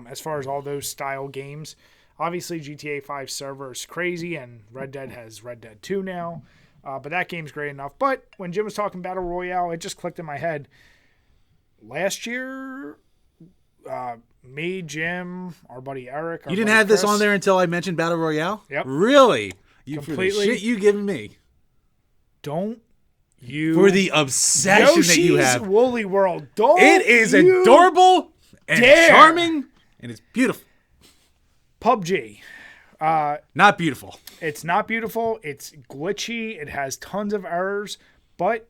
as far as all those style games. Obviously, GTA 5 server is crazy, and Red Dead has Red Dead 2 now. But that game's great enough. But when Jim was talking Battle Royale, it just clicked in my head. Last year, me, Jim, our buddy Eric. You didn't have Chris, this on there until I mentioned Battle Royale? Yep. Really? Completely. For the shit you giving me. Don't you. For the obsession Yoshi's that you have. Woolly World. Don't It is you adorable and dare. Charming, and it's beautiful. PUBG. Not beautiful. It's not beautiful. It's glitchy. It has tons of errors. But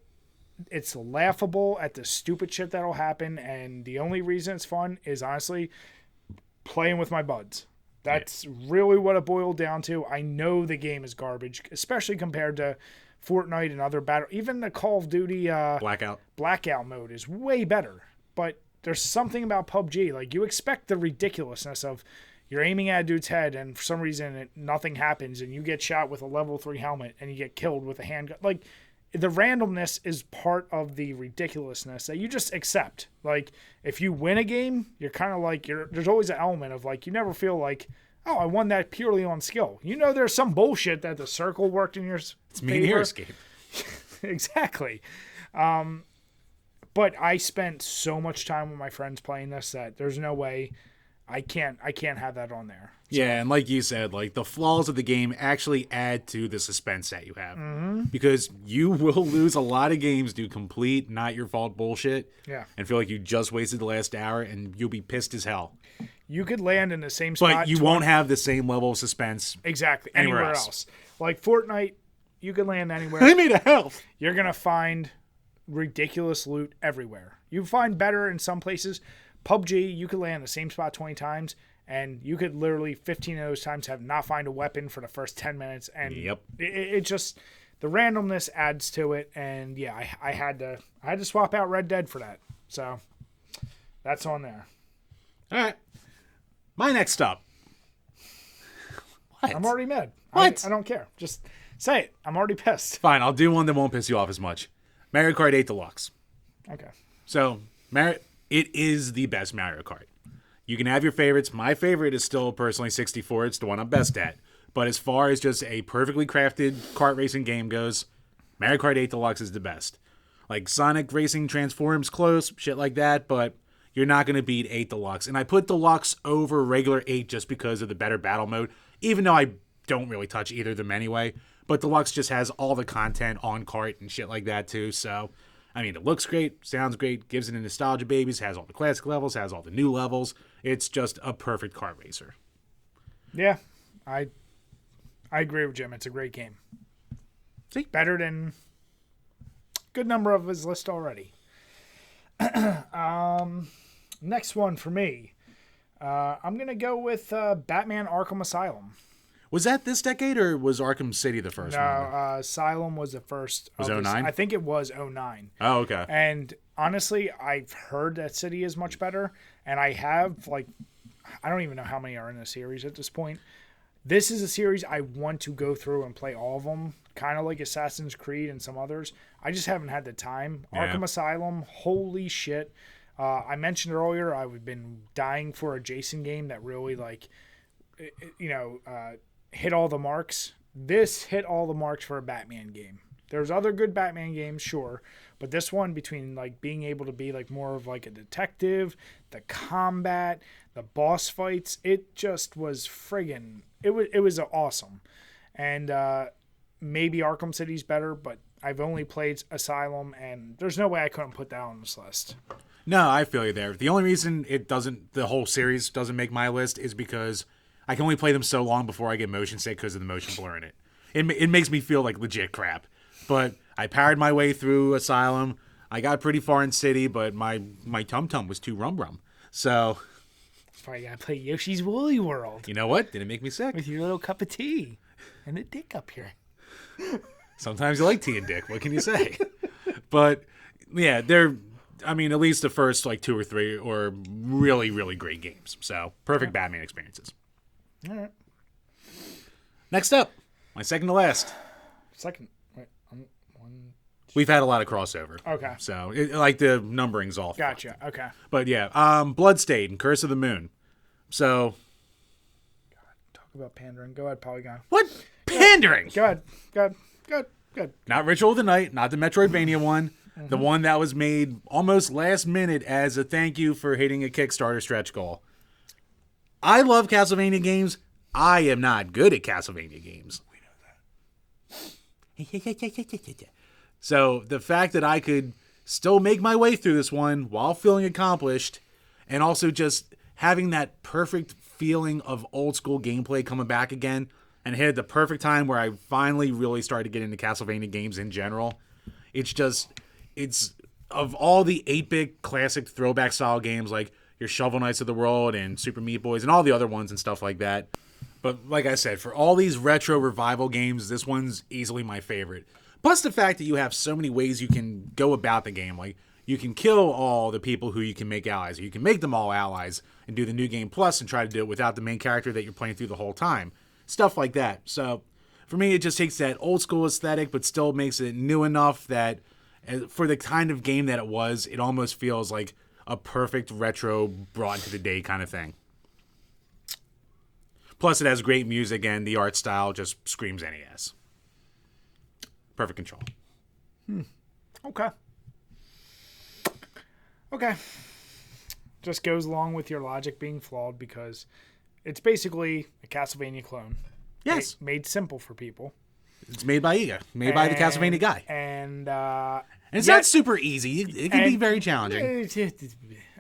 it's laughable at the stupid shit that'll happen, and the only reason it's fun is honestly playing with my buds. That's really what it boiled down to. I know the game is garbage, especially compared to Fortnite and other battle. Even the Call of Duty Blackout mode is way better. But there's something about PUBG. Like, you expect the ridiculousness of you're aiming at a dude's head, and for some reason nothing happens, and you get shot with a level 3 helmet, and you get killed with a handgun. Like, the randomness is part of the ridiculousness that you just accept. Like, if you win a game, you're kind of like, there's always an element of, like, you never feel like, oh, I won that purely on skill. You know, there's some bullshit that the circle worked in your favor. It's me and your escape. Exactly. But I spent so much time with my friends playing this that there's no way I can't have that on there. So. Yeah, and like you said, like, the flaws of the game actually add to the suspense that you have. Mm-hmm. Because you will lose a lot of games due complete not your fault bullshit. Yeah. And feel like you just wasted the last hour, and you'll be pissed as hell. You could land in the same spot. But you won't have the same level of suspense. Exactly. Anywhere else. Like Fortnite, you could land anywhere. I need a health. You're going to find ridiculous loot everywhere. You find better in some places. PUBG, you could land in the same spot 20 times, and you could literally 15 of those times have not find a weapon for the first 10 minutes. And it just, the randomness adds to it. And yeah, I had to swap out Red Dead for that. So that's on there. All right. My next up. What? I'm already mad. What? I don't care. Just say it. I'm already pissed. Fine, I'll do one that won't piss you off as much. Mario Kart 8 Deluxe. Okay. So, it is the best Mario Kart. You can have your favorites. My favorite is still personally 64. It's the one I'm best at. But as far as just a perfectly crafted kart racing game goes, Mario Kart 8 Deluxe is the best. Like, Sonic Racing Transforms close, shit like that, but you're not going to beat 8 Deluxe. And I put Deluxe over regular 8 just because of the better battle mode, even though I don't really touch either of them anyway. But Deluxe just has all the content on kart and shit like that too. So, I mean, it looks great, sounds great, gives it a nostalgia babies, has all the classic levels, has all the new levels. It's just a perfect kart racer. Yeah, I agree with Jim. It's a great game. See? Better than a good number of his list already. Next one for me. I'm going to go with Batman Arkham Asylum. Was that this decade, or was Arkham City the first one? No, Asylum was the first. Was 09? I think it was 09. Oh, okay. And honestly, I've heard that City is much better. And I have, like, I don't even know how many are in the series at this point. This is a series I want to go through and play all of them, kind of like Assassin's Creed and some others. I just haven't had the time. Yeah. Arkham Asylum, holy shit. I mentioned earlier I've been dying for a Jason game that really, like, hit all the marks. This hit all the marks for a Batman game. There's other good Batman games, sure, but this one, between like being able to be like more of like a detective, the combat, the boss fights, it just was friggin'. It was awesome. And maybe Arkham City's better, but I've only played Asylum, and there's no way I couldn't put that on this list. No, I feel you there. The only reason the whole series doesn't make my list is because I can only play them so long before I get motion sick because of the motion blur in it. It makes me feel like legit crap. But I powered my way through Asylum. I got pretty far in City, but my tum-tum was too rum-rum. So that's why you gotta play Yoshi's Woolly World. You know what? Didn't make me sick. With your little cup of tea and a dick up here. Sometimes you like tea and dick. What can you say? But, yeah, at least the first, like, 2 or 3 are really, really great games. So, perfect Batman experiences. All right. Next up, my second to last. Second. Wait, one. We've had a lot of crossover. Okay. So, the numbering's off. Gotcha. Okay. But, yeah, Bloodstained, Curse of the Moon. So. God, talk about pandering. Go ahead, Polygon. What? Pandering? Go ahead. Not Ritual of the Night, not the Metroidvania one. Mm-hmm. The one that was made almost last minute as a thank you for hitting a Kickstarter stretch goal. I love Castlevania games. I am not good at Castlevania games. We know that. So the fact that I could still make my way through this one while feeling accomplished, and also just having that perfect feeling of old school gameplay coming back again, and hit at the perfect time where I finally really started to get into Castlevania games in general. It's just, it's of all the 8-bit classic throwback style games like your Shovel Knights of the world and Super Meat Boys and all the other ones and stuff like that. But like I said, for all these retro revival games, this one's easily my favorite. Plus the fact that you have so many ways you can go about the game. Like, you can kill all the people who you can make allies. Or you can make them all allies and do the New Game Plus and try to do it without the main character that you're playing through the whole time. Stuff like that. So, for me, it just takes that old school aesthetic, but still makes it new enough that for the kind of game that it was, it almost feels like a perfect retro brought into the day kind of thing. Plus, it has great music and the art style just screams NES. Perfect control. Okay. Just goes along with your logic being flawed because it's basically a Castlevania clone. Yes. Made simple for people. It's made by Iga. Made by the Castlevania guy. And it's not super easy. It can be very challenging.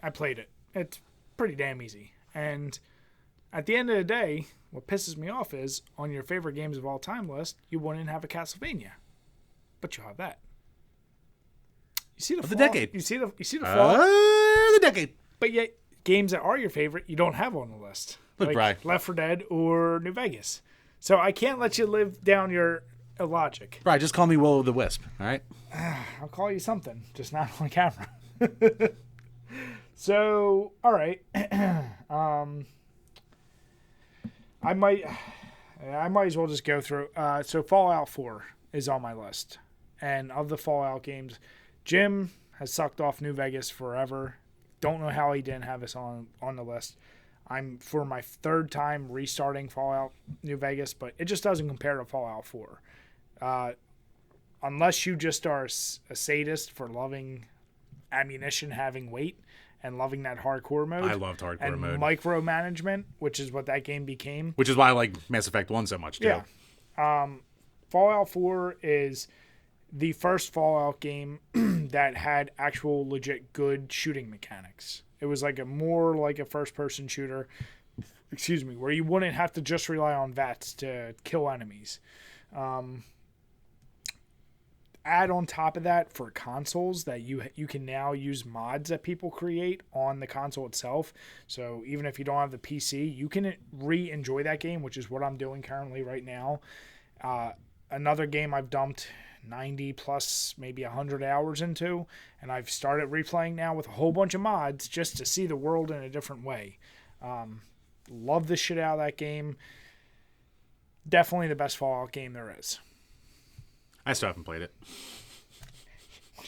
I played it. It's pretty damn easy. And at the end of the day, what pisses me off is on your favorite games of all time list, you wouldn't have a Castlevania. But you'll have that. You see the flaw? decade. You see the flaw? The decade. But yet, games that are your favorite, you don't have on the list. Look, like Brian. Left 4 Dead or New Vegas. So I can't let you live down your illogic. Brian, just call me Will-O-the-Wisp, all right? I'll call you something, just not on camera. So, all right. I might as well just go through. So Fallout 4 is on my list. And of the Fallout games, Jim has sucked off New Vegas forever. Don't know how he didn't have this on the list. I'm for my third time restarting Fallout New Vegas, but it just doesn't compare to Fallout 4. Unless you just are a sadist for loving ammunition having weight and loving that hardcore mode. I loved hardcore mode. And micromanagement, which is what that game became. Which is why I like Mass Effect 1 so much, too. Yeah. Fallout 4 is the first Fallout game that had actual legit good shooting mechanics. It was more like a first-person shooter, where you wouldn't have to just rely on VATS to kill enemies. Add on top of that for consoles that you can now use mods that people create on the console itself. So even if you don't have the PC, you can re-enjoy that game, which is what I'm doing currently right now. Another game I've dumped 90 plus maybe 100 hours into, and I've started replaying now with a whole bunch of mods just to see the world in a different way. Love the shit out of that game. Definitely the best Fallout game there is. I still haven't played it.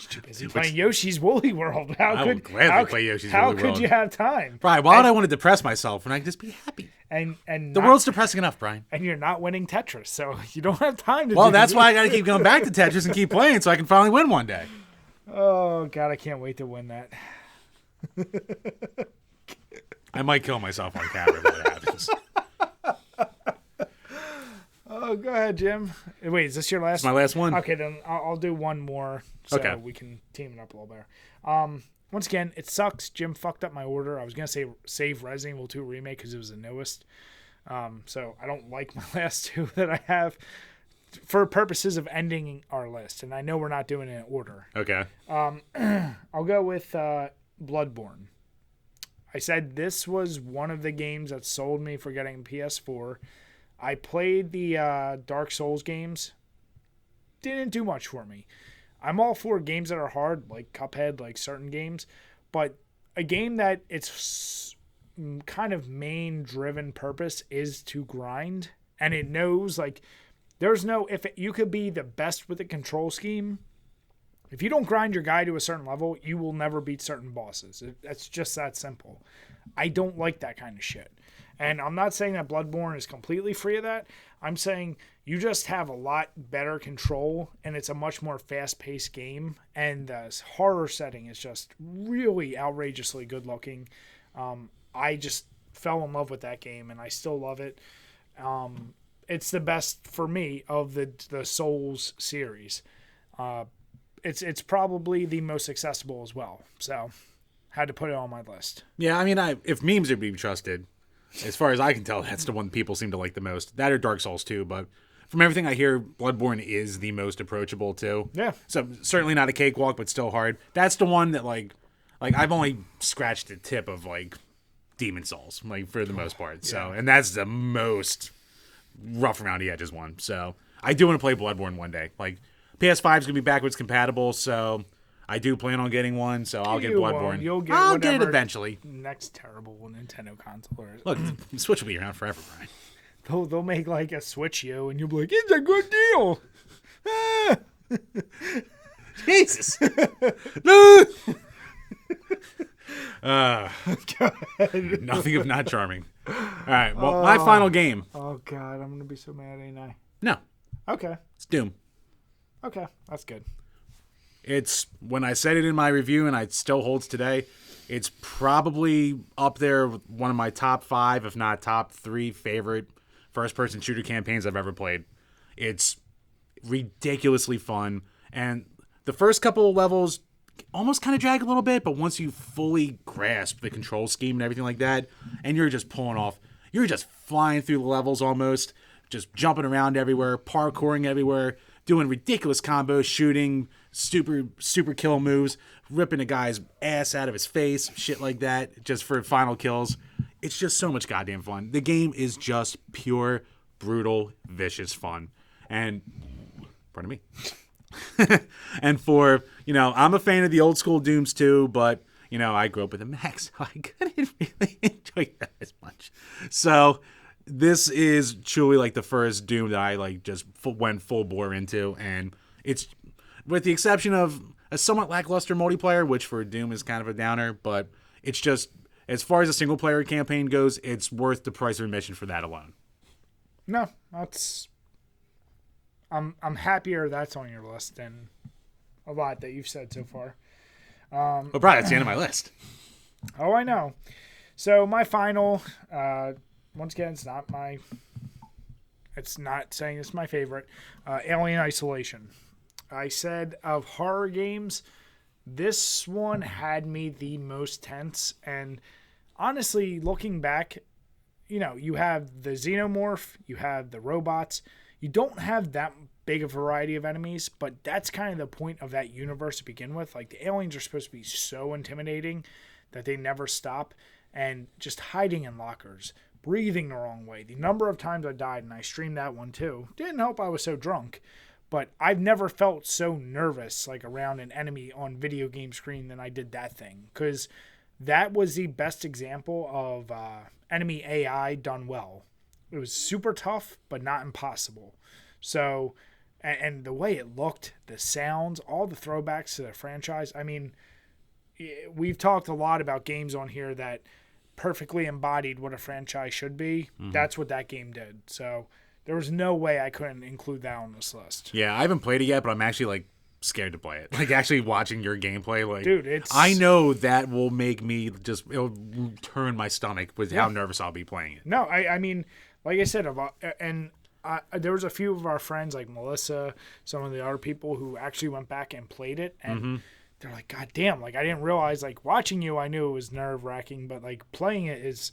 Too busy playing Yoshi's Woolly World. I would gladly play Yoshi's Woolly World. How could you have time? Brian, why would I want to depress myself when I can just be happy? And the world's depressing enough, Brian. And you're not winning Tetris, so you don't have time to. Well, that's why I got to keep going back to Tetris and keep playing so I can finally win one day. Oh God, I can't wait to win that. I might kill myself on camera if that happens. Oh, go ahead, Jim. Wait, is this your last? It's my last one. Okay, then I'll do one more so we can team it up a little better. Once again, it sucks. Jim fucked up my order. I was going to say save Resident Evil 2 Remake because it was the newest. So I don't like my last two that I have for purposes of ending our list. And I know we're not doing it in order. Okay. I'll go with Blood-Borne. I said this was one of the games that sold me for getting PS4. I played the Dark Souls games. Didn't do much for me. I'm all for games that are hard, like Cuphead, like certain games. But a game that its kind of main driven purpose is to grind. And it knows, there's no... you could be the best with the control scheme. If you don't grind your guy to a certain level, you will never beat certain bosses. It's just that simple. I don't like that kind of shit. And I'm not saying that Blood-Borne is completely free of that. I'm saying you just have a lot better control, and it's a much more fast-paced game. And the horror setting is just really outrageously good-looking. I just fell in love with that game, and I still love it. It's the best, for me, of the Souls series. It's probably the most accessible as well. So, had to put it on my list. Yeah, I mean, if memes are being trusted... As far as I can tell, that's the one people seem to like the most. That or Dark Souls 2, but from everything I hear, Blood-Borne is the most approachable too. Yeah. So certainly not a cakewalk, but still hard. That's the one that like I've only scratched the tip of like Demon Souls, like for the most part. So and that's the most rough around the edges one. So I do want to play Blood-Borne one day. Like PS5 is gonna be backwards compatible, so I do plan on getting one. So I'll get Blood-Borne. I'll get it eventually. Next terrible Nintendo console. Look, the Switch will be around forever, Brian. They'll make like a Switch U, and you'll be like, it's a good deal. Jesus. No. Nothing if not charming. All right. Well, my final game. Oh God, I'm gonna be so mad, ain't I? No. Okay. It's Doom. Okay, that's good. It's when I said it in my review, and it still holds today. It's probably up there with one of my top 5, if not top 3 favorite first-person shooter campaigns I've ever played. It's ridiculously fun, and the first couple of levels almost kind of drag a little bit, but once you fully grasp the control scheme and everything like that, and you're just you're just flying through the levels almost, just jumping around everywhere, parkouring everywhere, doing ridiculous combos, shooting super kill moves, ripping a guy's ass out of his face, shit like that, just for final kills. It's just so much goddamn fun. The game is just pure, brutal, vicious fun. And, pardon me. And for, I'm a fan of the old school Dooms too, but, I grew up with a Mac, so I couldn't really enjoy that as much. So, this is truly like the first Doom that I like just went full bore into. And it's, with the exception of a somewhat lackluster multiplayer, which for Doom is kind of a downer, but it's just, as far as a single player campaign goes, it's worth the price of admission for that alone. No, that's. I'm happier that's on your list than a lot that you've said so far. Well, Brian, that's the end of my list. Oh, I know. So my final, once again, it's not saying it's my favorite. Alien Isolation. I said of horror games, this one had me the most tense, and honestly, looking back, you have the xenomorph, you have the robots, you don't have that big a variety of enemies, but that's kind of the point of that universe to begin with. Like, the aliens are supposed to be so intimidating that they never stop, and just hiding in lockers, breathing the wrong way. The number of times I died, and I streamed that one too, didn't help I was so drunk. But I've never felt so nervous like around an enemy on video game screen than I did that thing. Because that was the best example of enemy AI done well. It was super tough, but not impossible. So, and the way it looked, the sounds, all the throwbacks to the franchise. I mean, we've talked a lot about games on here that perfectly embodied what a franchise should be. Mm-hmm. That's what that game did. So there was no way I couldn't include that on this list. Yeah, I haven't played it yet, but I'm actually like scared to play it. Like actually watching your gameplay, like, dude, I know that will make me it'll turn my stomach with how nervous I'll be playing it. No, I mean, like I said, there was a few of our friends like Melissa, some of the other people who actually went back and played it, and they're like, God damn, like I didn't realize, like watching you, I knew it was nerve wracking, but like playing it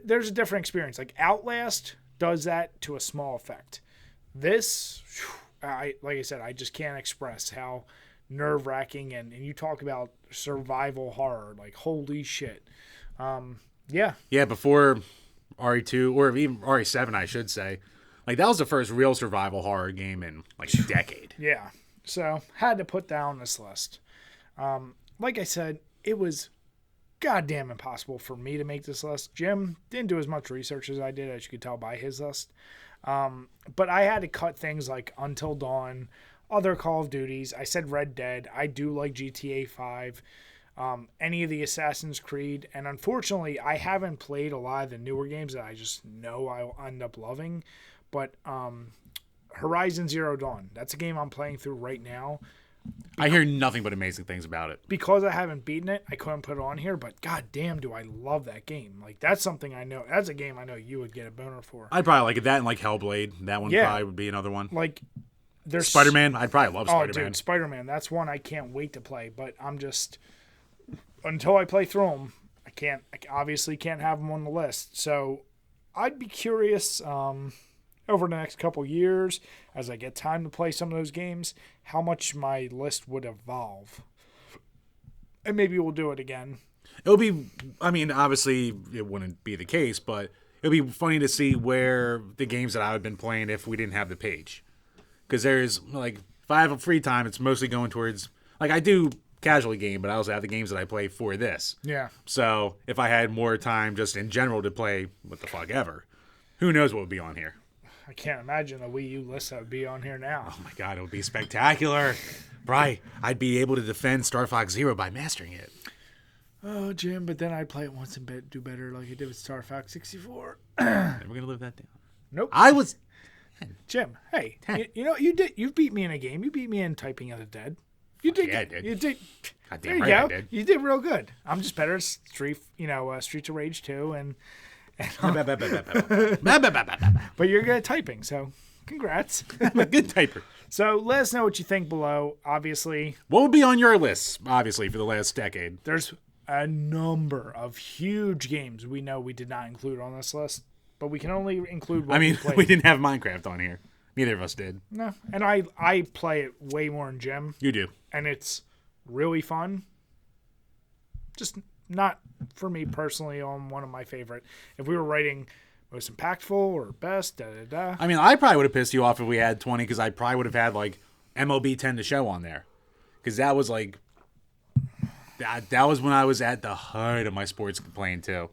there's a different experience. Like Outlast does that to a small effect. This, like I said, I just can't express how nerve-wracking, and you talk about survival horror, like holy shit. Yeah, before RE2 or even RE7, I should say, like that was the first real survival horror game in like a decade. Yeah, so had to put that on this list. Like I said, it was goddamn impossible for me to make this list. Jim didn't do as much research as I did, as you could tell by his list. But I had to cut things like Until Dawn, other Call of Duties. I said Red Dead. I do like GTA 5, any of the Assassin's Creed. And unfortunately, I haven't played a lot of the newer games that I just know I'll end up loving. But Horizon Zero Dawn, that's a game I'm playing through right now. I hear nothing but amazing things about it. Because I haven't beaten it, I couldn't put it on here, but goddamn do I love that game. Like, that's something I know. That's a game I know you would get a boner for. I'd probably like it. That and like Hellblade. That one probably would be another one. Like, there's Spider-Man. I'd probably love Spider-Man. Oh, dude, Spider-Man. That's one I can't wait to play, but I'm just, until I play through them, I obviously can't have them on the list. So I'd be curious over the next couple years, as I get time to play some of those games, how much my list would evolve. And maybe we'll do it again. It'll be, I mean, obviously it wouldn't be the case, but it'll be funny to see where the games that I've been playing if we didn't have the page. Because there's, like, if I have a free time, it's mostly going towards, like, I do casually game, but I also have the games that I play for this. Yeah. So if I had more time just in general to play what the fuck ever, who knows what would be on here. I can't imagine the Wii U list that would be on here now. Oh my god, it would be spectacular. Right, I'd be able to defend Star Fox Zero by mastering it. Oh, Jim, but then I'd play it once and do better like I did with Star Fox 64. Never gonna live that down. Nope. I was... Jim, hey, you know, you beat me in a game. You beat me in Typing of the Dead. You did. Yeah, I did. You did. God There damn you right I go. did. You did real good. I'm just better at Streets of Rage 2, and but you're good at typing, so congrats. I'm a good typer. So let us know what you think below. Obviously, What would be on your list, obviously, for the last decade? there's a number of huge games we know we did not include on this list, but we can only include what I mean, we played. we didn't have Minecraft on here. Neither of us did. No, and I play it way more than Jim, You do. and it's really fun. Just not for me personally on one of my favorite. If we were writing most impactful or best, I mean, I probably would have pissed you off if we had 20, because I probably would have had, like, MLB 10 to show on there. Because that was, like... That was when I was at the height of my sports playing, too.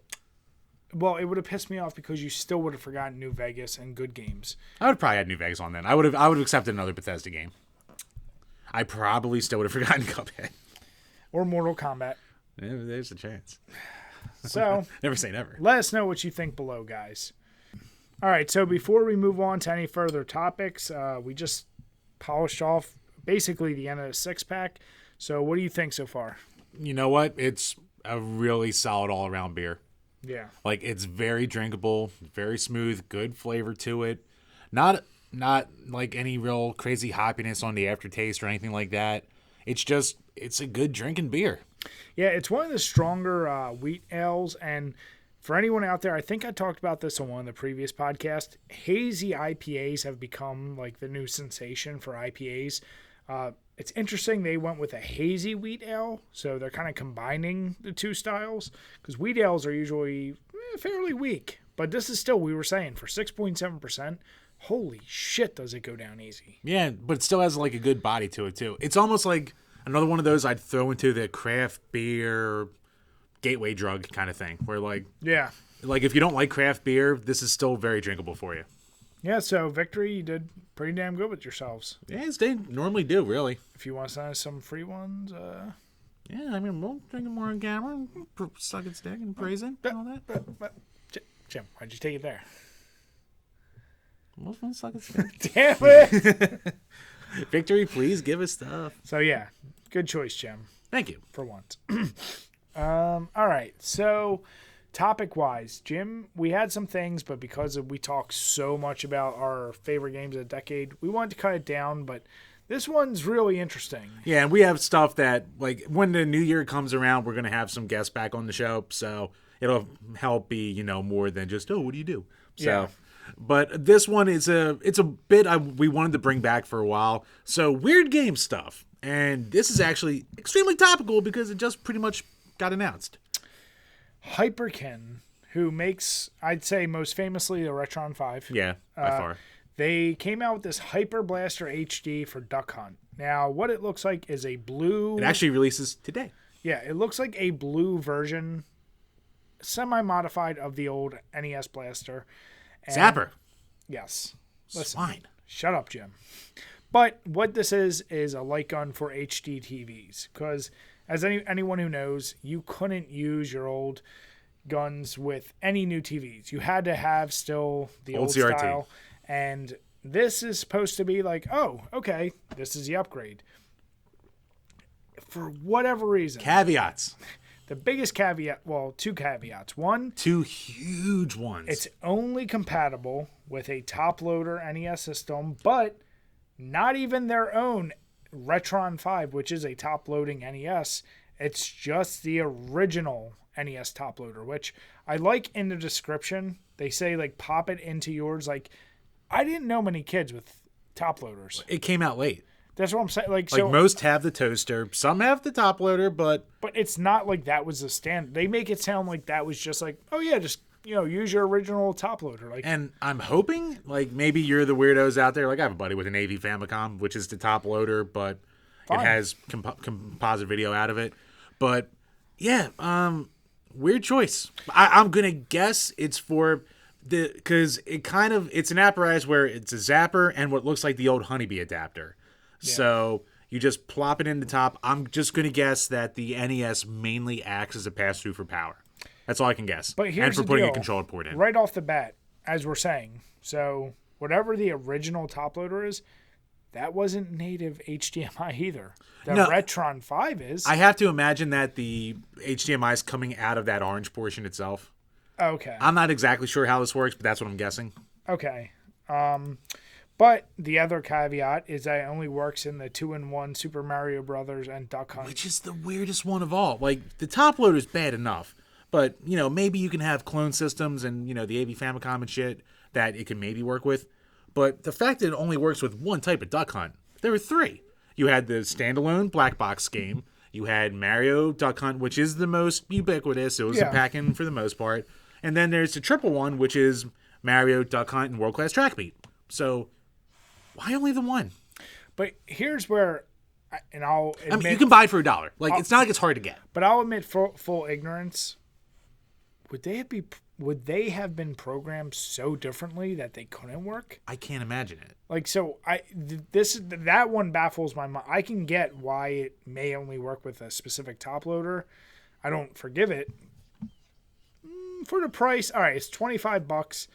Well, it would have pissed me off because you still would have forgotten New Vegas and good games. I would have probably had New Vegas on then. I would have accepted another Bethesda game. I probably still would have forgotten Cuphead. Or Mortal Kombat. Yeah, there's a chance. So, Never say never. let us know what you think below, guys. All right, so before we move on to any further topics, we just polished off basically the end of the six-pack. So what do you think so far? You know what? It's a really solid all-around beer. Yeah. Like, it's very drinkable, very smooth, good flavor to it. Not like any real crazy hoppiness on the aftertaste or anything like that. It's a good drinking beer. Yeah, it's one of the stronger wheat ales, and for anyone out there, I think I talked about this on one of the previous podcasts, hazy IPAs have become like the new sensation for IPAs. It's interesting they went with a hazy wheat ale, so they're kind of combining the two styles, because wheat ales are usually fairly weak, but this is still, we were saying, for 6.7%, holy shit does it go down easy. Yeah, but it still has like a good body to it too. It's almost like another one of those I'd throw into the craft beer gateway drug kind of thing, where like if you don't like craft beer, this is still very drinkable for you. Yeah, so Victory, you did pretty damn good with yourselves. Yeah, as they normally do, really. If you want to send us some free ones, Yeah, I mean, we'll drink it more on camera, suck its dick and praise it and all that. Jim, why'd you take it there? We'll suck its dick. Damn it! Victory, please give us stuff. So yeah, good choice, Jim. Thank you. For once. All right, so topic-wise, Jim, we had some things, but because we talked so much about our favorite games of the decade, we wanted to cut it down, but this one's really interesting. Yeah, and we have stuff that, like, when the new year comes around, we're going to have some guests back on the show, so it'll help be, more than just, what do you do? So, Yeah. But this one is it's a bit we wanted to bring back for a while. So, weird game stuff. And this is actually extremely topical because it just pretty much got announced. Hyperkin, who makes, I'd say most famously, the Retron 5. Yeah, by far. They came out with this Hyper Blaster HD for Duck Hunt. Now, what it looks like is a blue... It actually releases today. Yeah, it looks like a blue version, semi-modified of the old NES Blaster. And, Zapper. Yes. Swine. Shut up, Jim. But what this is a light gun for HD TVs. Because as anyone who knows, you couldn't use your old guns with any new TVs. You had to have still the old CRT style. And this is supposed to be like, oh, okay, this is the upgrade. For whatever reason. Caveats. The biggest caveat, well, two caveats. One, two huge ones. It's only compatible with a top-loader NES system, but not even their own Retron 5, which is a top-loading NES. It's just the original NES top-loader, which I like in the description. They say, like, pop it into yours. Like, I didn't know many kids with top loaders. It came out late. That's what I'm saying. Like most have the toaster, some have the top loader, but it's not like that was a standard. They make it sound like that was just like, oh yeah, just use your original top loader. Like, and I'm hoping like maybe you're the weirdos out there. Like I have a buddy with an AV Famicom, which is the top loader, but it has composite video out of it. But yeah, weird choice. I'm gonna guess it's for because it's an apparatus where it's a zapper and what looks like the old honeybee adapter. Yeah. So you just plop it in the top. I'm just going to guess that the NES mainly acts as a pass-through for power. That's all I can guess. But here's and for the putting deal. a controller port in. Right off the bat, as we're saying, so whatever the original top loader is, that wasn't native HDMI either. The Retron 5 is. I have to imagine that the HDMI is coming out of that orange portion itself. Okay. I'm not exactly sure how this works, but that's what I'm guessing. Okay. But the other caveat is that it only works in the 2-in-1 Super Mario Brothers and Duck Hunt. Which is the weirdest one of all. Like, the top loader is bad enough, but, maybe you can have clone systems and, the AV Famicom and shit that it can maybe work with. But the fact that it only works with one type of Duck Hunt, there were three. You had the standalone black box game. You had Mario Duck Hunt, which is the most ubiquitous. It was a pack-in for the most part. And then there's the triple one, which is Mario Duck Hunt and World Class Track Meet. So why only the one? But here's where, and I'll admit, you can buy it for $1. Like, it's not like it's hard to get. But I'll admit full ignorance. Would they have been programmed so differently that they couldn't work? I can't imagine it. Like, so that one baffles my mind. I can get why it may only work with a specific top loader. I don't forgive it. For the price, all right, it's $25.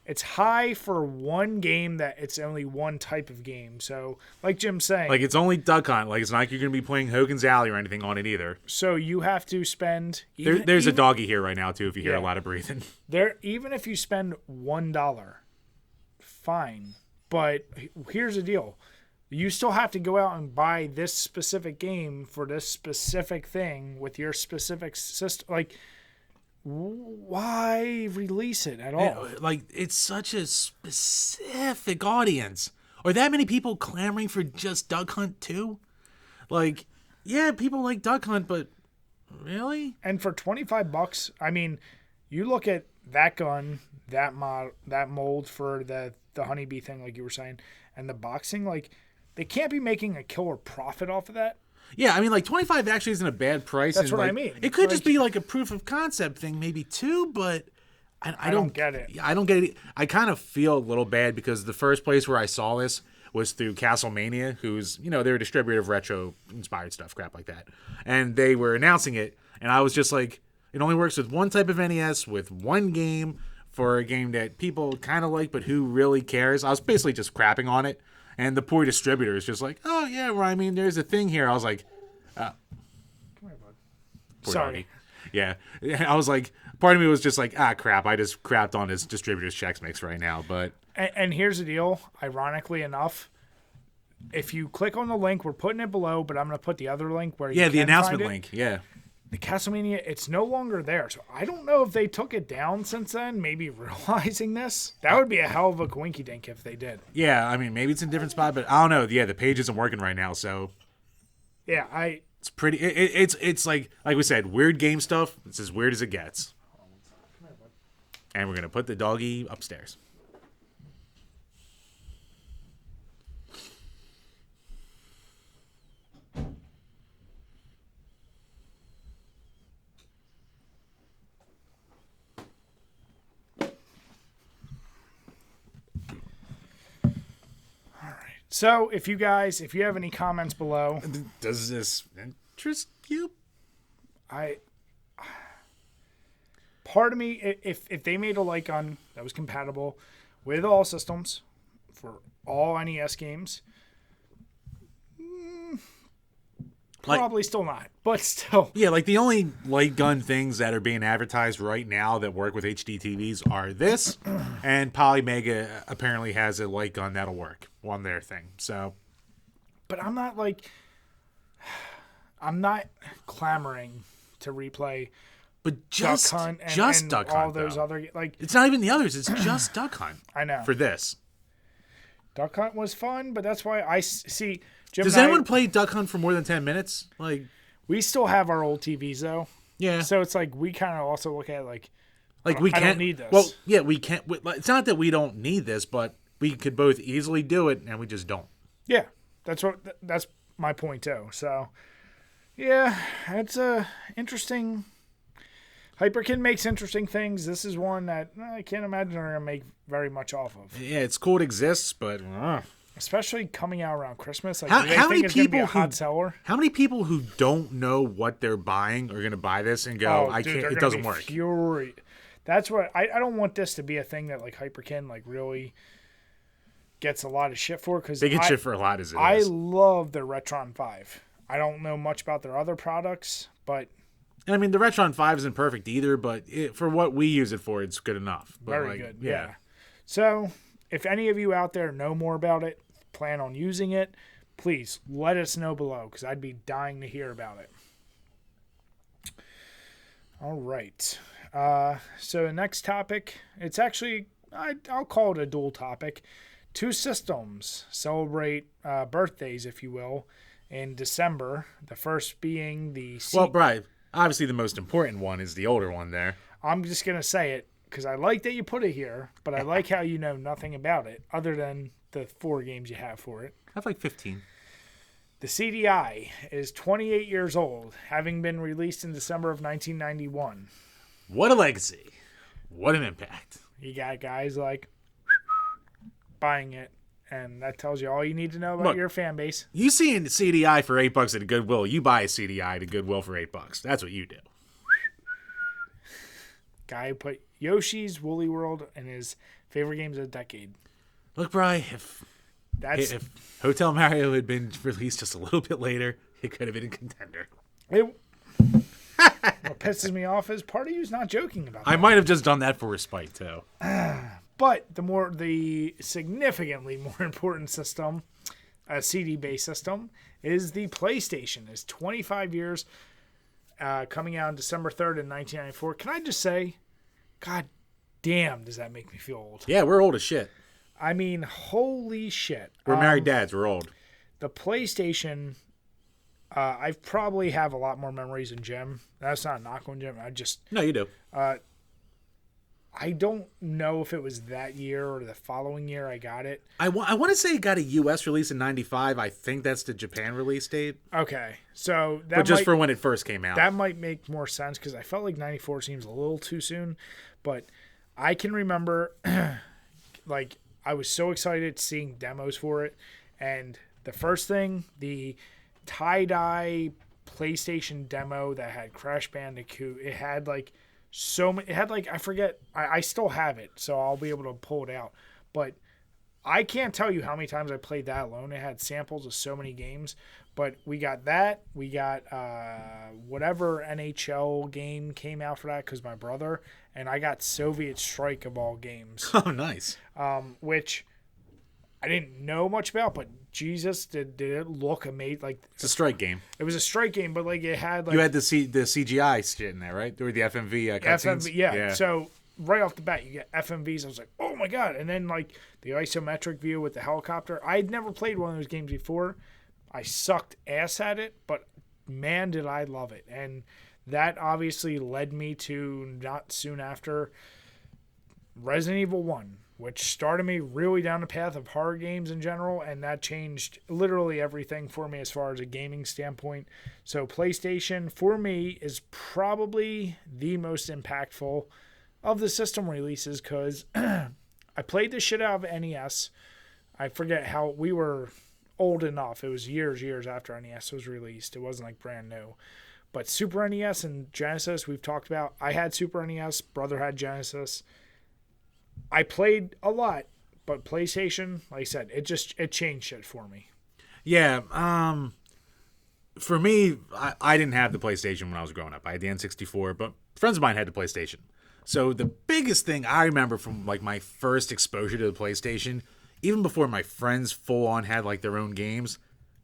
It's high for one game that it's only one type of game. So, like Jim's saying, like it's only Duck Hunt. Like it's not like you're going to be playing Hogan's Alley or anything on it either. So you have to spend. There's a doggy here right now too. If you hear a lot of breathing, even if you spend $1, fine. But here's the deal: you still have to go out and buy this specific game for this specific thing with your specific system. Like, why release it at all? It's such a specific audience. Are that many people clamoring for just Duck Hunt 2? Like, yeah, people like Duck Hunt, but really? And for $25, I mean, you look at that gun, that mold for the honeybee thing, like you were saying, and the boxing, like, they can't be making a killer profit off of that. Yeah, I mean, like, 25 actually isn't a bad price. That's what I mean. It could just be like a proof of concept thing, maybe too, but I don't get it. I don't get it. I kind of feel a little bad because the first place where I saw this was through Castlemania, who's, they're a distributor of retro-inspired stuff, crap like that. And they were announcing it, and I was just like, it only works with one type of NES, with one game, for a game that people kind of like, but who really cares? I was basically just crapping on it. And the poor distributor is just like, oh, yeah, well, I mean, there's a thing here. I was like, come here, bud. Sorry. Doggy. Yeah. I was like, part of me was just like, crap. I just crapped on his distributor's Chex Mix right now. But and here's the deal. Ironically enough, if you click on the link, we're putting it below, but I'm going to put the other link where you can the announcement find it. link. Yeah. The Castlemania, it's no longer there. So I don't know if they took it down since then, maybe realizing this. That would be a hell of a coinky dink if they did. Yeah, I mean, maybe it's in a different spot, but I don't know. Yeah, the page isn't working right now, so. Yeah, It's pretty. It's like we said, weird game stuff. It's as weird as it gets. And we're going to put the doggy upstairs. So, if you have any comments below. Does this interest you? Part of me, if they made a light gun that was compatible with all systems for all NES games, probably still not, but still. Yeah, like the only light gun things that are being advertised right now that work with HD TVs are this, and Polymega apparently has a light gun that'll work on their thing. So, but I'm not clamoring to replay But just Duck Hunt and Duck all Hunt, those though. other like. It's not even the others. It's just Duck Hunt. I know. For this. Duck Hunt was fun, but that's why I see. Jim Does and anyone play Duck Hunt for more than 10 minutes? Like, we still have our old TVs though. yeah. So it's like we kind of also look at it like we can't. I don't need this. Well, yeah, we can't. It's not that we don't need this, but we could both easily do it, and we just don't. Yeah, that's my point too. So, yeah, it's interesting. Hyperkin makes interesting things. This is one that I can't imagine they're gonna make very much off of. Yeah, it's cool it exists, but especially coming out around Christmas. Like, how do they many think it's gonna be people a hot seller? How many people who don't know what they're buying are gonna buy this and go, "I can't. It doesn't work." That's what I don't want this to be a thing that like Hyperkin like really gets a lot of shit for, because they get shit for a lot as it I is. love their Retron 5. I don't know much about their other products, but And I mean, the Retron 5 isn't perfect either, but for what we use it for, it's good enough. But very good. Yeah. So, if any of you out there know more about it, plan on using it, please let us know below, because I'd be dying to hear about it. All right. So the next topic, it's actually, I'll call it a dual topic. Two systems celebrate birthdays, if you will, in December. The first being the... Well, Brian, obviously the most important one is the older one there. I'm just going to say it because I like that you put it here, but I like how you know nothing about it other than the 4 games you have for it. I have like 15. The CDI is 28 years old, having been released in December of 1991. What a legacy. What an impact. You got guys like buying it, and that tells you all you need to know about your fan base. You see a CDI for $8 at Goodwill, you buy a CDI at Goodwill for $8. That's what you do. Guy who put Yoshi's Woolly World in his favorite games of the decade. Look, Bri, if Hotel Mario had been released just a little bit later, it could have been a contender. What pisses me off is part of you's not joking about that. I might have just done that for respite, too. But the significantly more important system, a CD-based system, is the PlayStation. It's 25 years, coming out on December 3rd in 1994. Can I just say, God damn, does that make me feel old? Yeah, we're old as shit. I mean, holy shit. We're married dads. We're old. The PlayStation, I probably have a lot more memories than Jim. That's not a knock on Jim. No, you do. I don't know if it was that year or the following year I got it. I want to say it got a U.S. release in 95. I think that's the Japan release date. Okay. So that but just for when it first came out. That might make more sense because I felt like 94 seems a little too soon. But I can remember, like, I was so excited seeing demos for it. And the first thing, the tie-dye PlayStation demo that had Crash Bandicoot, it had, like, I forget, I still have it, so I'll be able to pull it out. But I can't tell you how many times I played that alone. It had samples of so many games. But we got that. We got whatever NHL game came out for that because my brother. And I got Soviet Strike of all games. Oh, nice. Which I didn't know much about, but Jesus, did it look amazing? Like, it's a strike game. It was a strike game, but like it had like you had the CGI shit in there, right? Or the FMV cutscenes. Yeah. So right off the bat, you get FMVs. I was like, oh my god! And then like the isometric view with the helicopter. I'd never played one of those games before. I sucked ass at it, but man, did I love it! And that obviously led me to not soon after Resident Evil 1. Which started me really down the path of horror games in general, and that changed literally everything for me as far as a gaming standpoint. So PlayStation, for me, is probably the most impactful of the system releases because I played the shit out of NES. I forget how we were old enough. It was years after NES was released. It wasn't like brand new. But Super NES and Genesis, we've talked about. I had Super NES. Brother had Genesis. I played a lot, but PlayStation, like I said, it changed shit for me. Yeah. For me, I didn't have the PlayStation when I was growing up. I had the N64, but friends of mine had the PlayStation. So the biggest thing I remember from like my first exposure to the PlayStation, even before my friends full on had like their own games,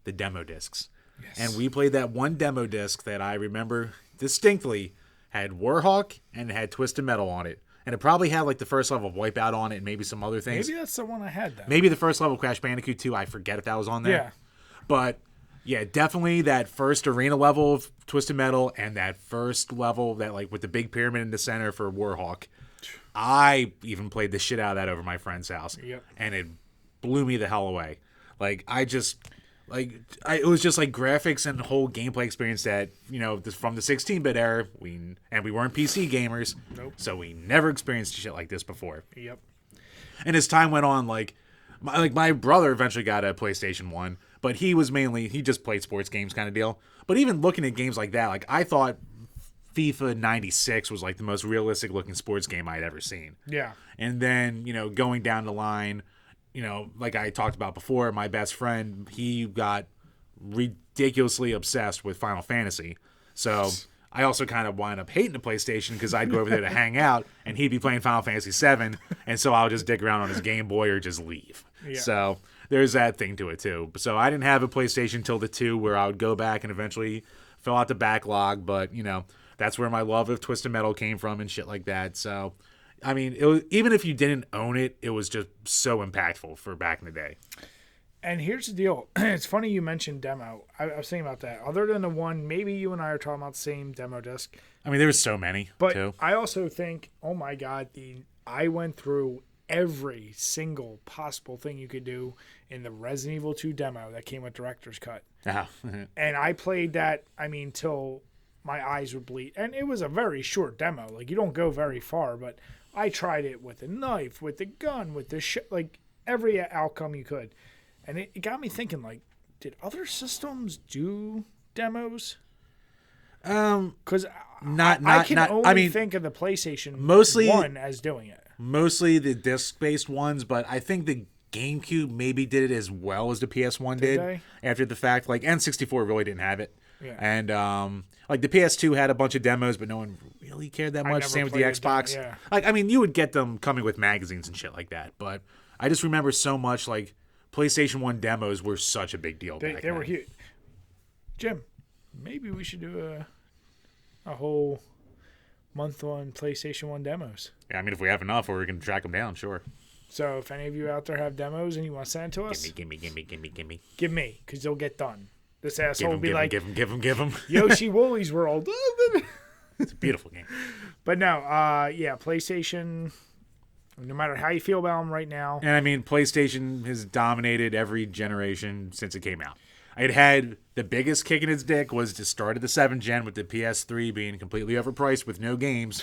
the demo discs. Yes. And we played that one demo disc that I remember distinctly had Warhawk and it had Twisted Metal on it. And it probably had like the first level of Wipeout on it and maybe some other things. Maybe that's the one I had then. Maybe the first level of Crash Bandicoot 2. I forget if that was on there. Yeah. But yeah, definitely that first arena level of Twisted Metal and that first level that like with the big pyramid in the center for Warhawk. I even played the shit out of that over my friend's house. Yep. And it blew me the hell away. Like it was just like graphics and the whole gameplay experience that, you know, from the 16-bit era, we weren't PC gamers. Nope. So we never experienced shit like this before. Yep. And as time went on, my brother eventually got a PlayStation 1, but he just played sports games kind of deal. But even looking at games like that, like I thought FIFA 96 was like the most realistic looking sports game I'd ever seen. Yeah. And then, you know, going down the line, you know, like I talked about before, my best friend, he got ridiculously obsessed with Final Fantasy. So I also kind of wind up hating the PlayStation because I'd go over there to hang out and he'd be playing Final Fantasy 7. And so I'll just dick around on his Game Boy or just leave. Yeah. So there's that thing to it too. So I didn't have a PlayStation till the 2 where I would go back and eventually fill out the backlog. But, you know, that's where my love of Twisted Metal came from and shit like that. So I mean, even if you didn't own it, it was just so impactful for back in the day. And here's the deal. It's funny you mentioned demo. I was thinking about that. Other than the one, maybe you and I are talking about the same demo disc. I mean, there was so many, but too. I also think, oh my God, I went through every single possible thing you could do in the Resident Evil 2 demo that came with Director's Cut. Oh. And I played that, till my eyes would bleed. And it was a very short demo. Like, you don't go very far, but I tried it with a knife, with the gun, with the shit, like every outcome you could. And it got me thinking, like, did other systems do demos? Because I can only think of the PlayStation mostly 1 as doing it. Mostly the disc-based ones, but I think the GameCube maybe did it as well as the PS1 did after the fact. Like, N64 really didn't have it. Yeah. And like the PS2 had a bunch of demos, but no one really cared that much. Same with the Xbox. Yeah. Like, I mean, you would get them coming with magazines and shit like that, but I just remember so much like PlayStation 1 demos were such a big deal back then. They were huge. Jim, maybe we should do a whole month on PlayStation 1 demos. Yeah, I mean, if we have enough, or we can track them down, sure. So if any of you out there have demos and you want to send it to us, Give me. Give me, because they'll get done. This asshole will be like, give him. Yoshi Woolly's World. It's a beautiful game. But no, PlayStation, no matter how you feel about them right now. And I mean, PlayStation has dominated every generation since it came out. It had the biggest kick in its dick was the start of the 7th gen with the PS3 being completely overpriced with no games.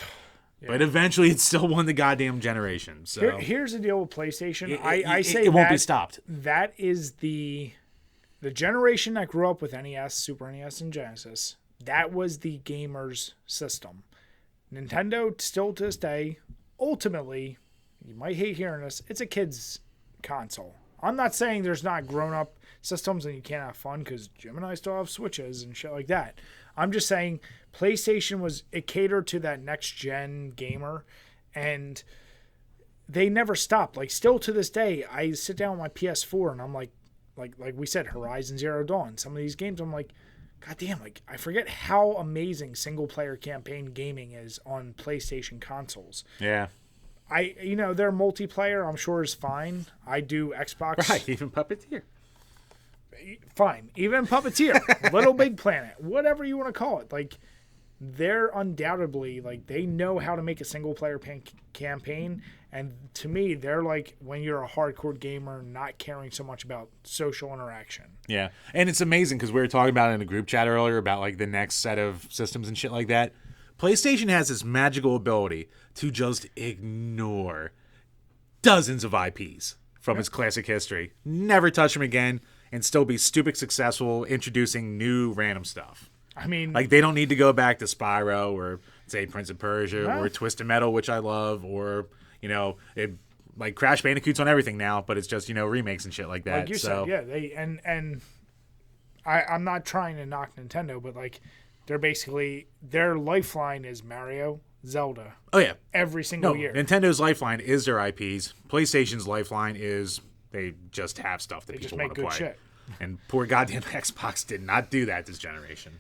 Yeah. But eventually it still won the goddamn generation. So here's the deal with PlayStation. I say it won't be stopped. That is the generation that grew up with NES, Super NES, and Genesis. That was the gamers' system. Nintendo, still to this day, ultimately, you might hate hearing this, it's a kid's console. I'm not saying there's not grown-up systems and you can't have fun, because Jim and I still have Switches and shit like that. I'm just saying PlayStation it catered to that next-gen gamer, and they never stopped. Like, still to this day, I sit down with my PS4 and I'm like we said, Horizon Zero Dawn. Some of these games, I'm like, God damn, like, I forget how amazing single-player campaign gaming is on PlayStation consoles. Yeah. Their multiplayer, I'm sure, is fine. I do Xbox. Right, even Puppeteer. Fine. Even Puppeteer. Little Big Planet. Whatever you want to call it. Like, they're undoubtedly, like, they know how to make a single-player campaign. And to me, they're like, when you're a hardcore gamer, not caring so much about social interaction. Yeah. And it's amazing because we were talking about it in a group chat earlier about, like, the next set of systems and shit like that. PlayStation has this magical ability to just ignore dozens of IPs from its classic history, never touch them again, and still be stupid successful introducing new random stuff. I mean, like, they don't need to go back to Spyro or, say, Prince of Persia or Twisted Metal, which I love, or, like Crash Bandicoot's on everything now, but it's just, remakes and shit like that. Like you said, yeah, I'm not trying to knock Nintendo, but like, they're basically, their lifeline is Mario, Zelda. Oh, yeah. Every single year. Nintendo's lifeline is their IPs. PlayStation's lifeline is they just have stuff that people want to play. Shit. And poor goddamn Xbox did not do that this generation.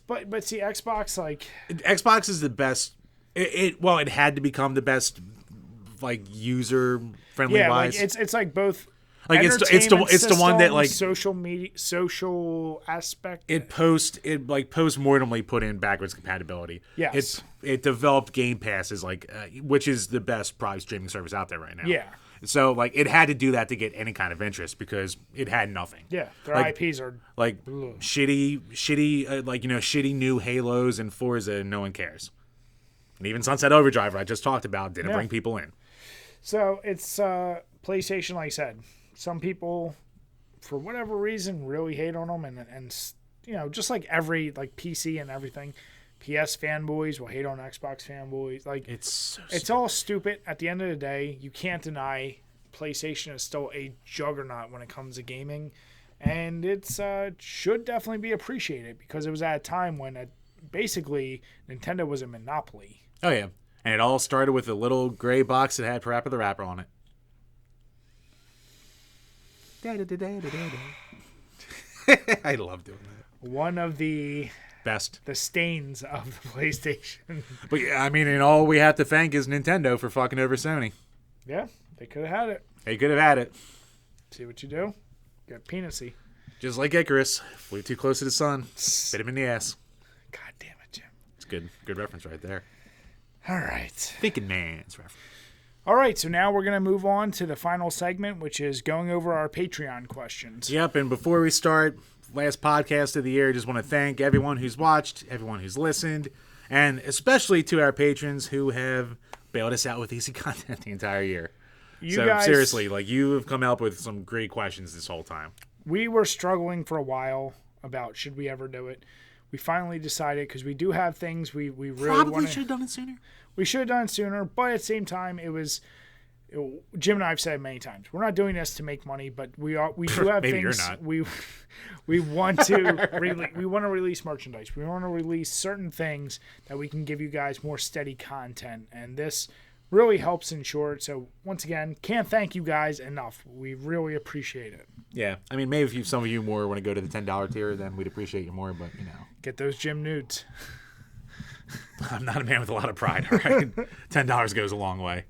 But see, Xbox, like... Xbox is the best. It had to become the best, like, user-friendly wise. Like, it's like both... Like it's the one that like social aspect. It post-mortemly put in backwards compatibility. Yes. It developed Game Pass as like which is the best probably streaming service out there right now. Yeah. So like it had to do that to get any kind of interest because it had nothing. Yeah, their like, IPs are like shitty shitty new Halos and Forza. No one cares. And even Sunset Overdrive, I just talked about, didn't bring people in. So it's PlayStation, like I said. Some people, for whatever reason, really hate on them, and you know, just like every like PC and everything, PS fanboys will hate on Xbox fanboys. Like it's all stupid. At the end of the day, you can't deny PlayStation is still a juggernaut when it comes to gaming, and it's should definitely be appreciated because it was at a time when basically Nintendo was a monopoly. Oh yeah, and it all started with a little gray box that had Parappa the Rapper on it. I love doing that. One of the best. The stains of the PlayStation. But yeah, I mean, and all we have to thank is Nintendo for fucking over Sony. Yeah, they could have had it. They could have had it. See what you do? Get peanutty. Just like Icarus. Flew too close to the sun. Bit him in the ass. God damn it, Jim. It's good reference right there. All right. Thinking man's reference. All right, so now we're going to move on to the final segment, which is going over our Patreon questions. Yep, and before we start, last podcast of the year, just want to thank everyone who's watched, everyone who's listened, and especially to our patrons who have bailed us out with easy content the entire year. You guys, seriously, like you have come up with some great questions this whole time. We were struggling for a while about should we ever do it. We finally decided because we do have things we really probably should have done it sooner. We should have done it sooner, but at the same time, Jim and I have said many times, we're not doing this to make money, but we do have Maybe things. You're not. We want to we want to release merchandise. We want to release certain things that we can give you guys more steady content, and this really helps ensure it. So once again, can't thank you guys enough. We really appreciate it. Yeah, I mean, maybe if some of you more want to go to the $10 tier, then we'd appreciate you more. But get those Jim nudes. I'm not a man with a lot of pride, all right? $10 goes a long way.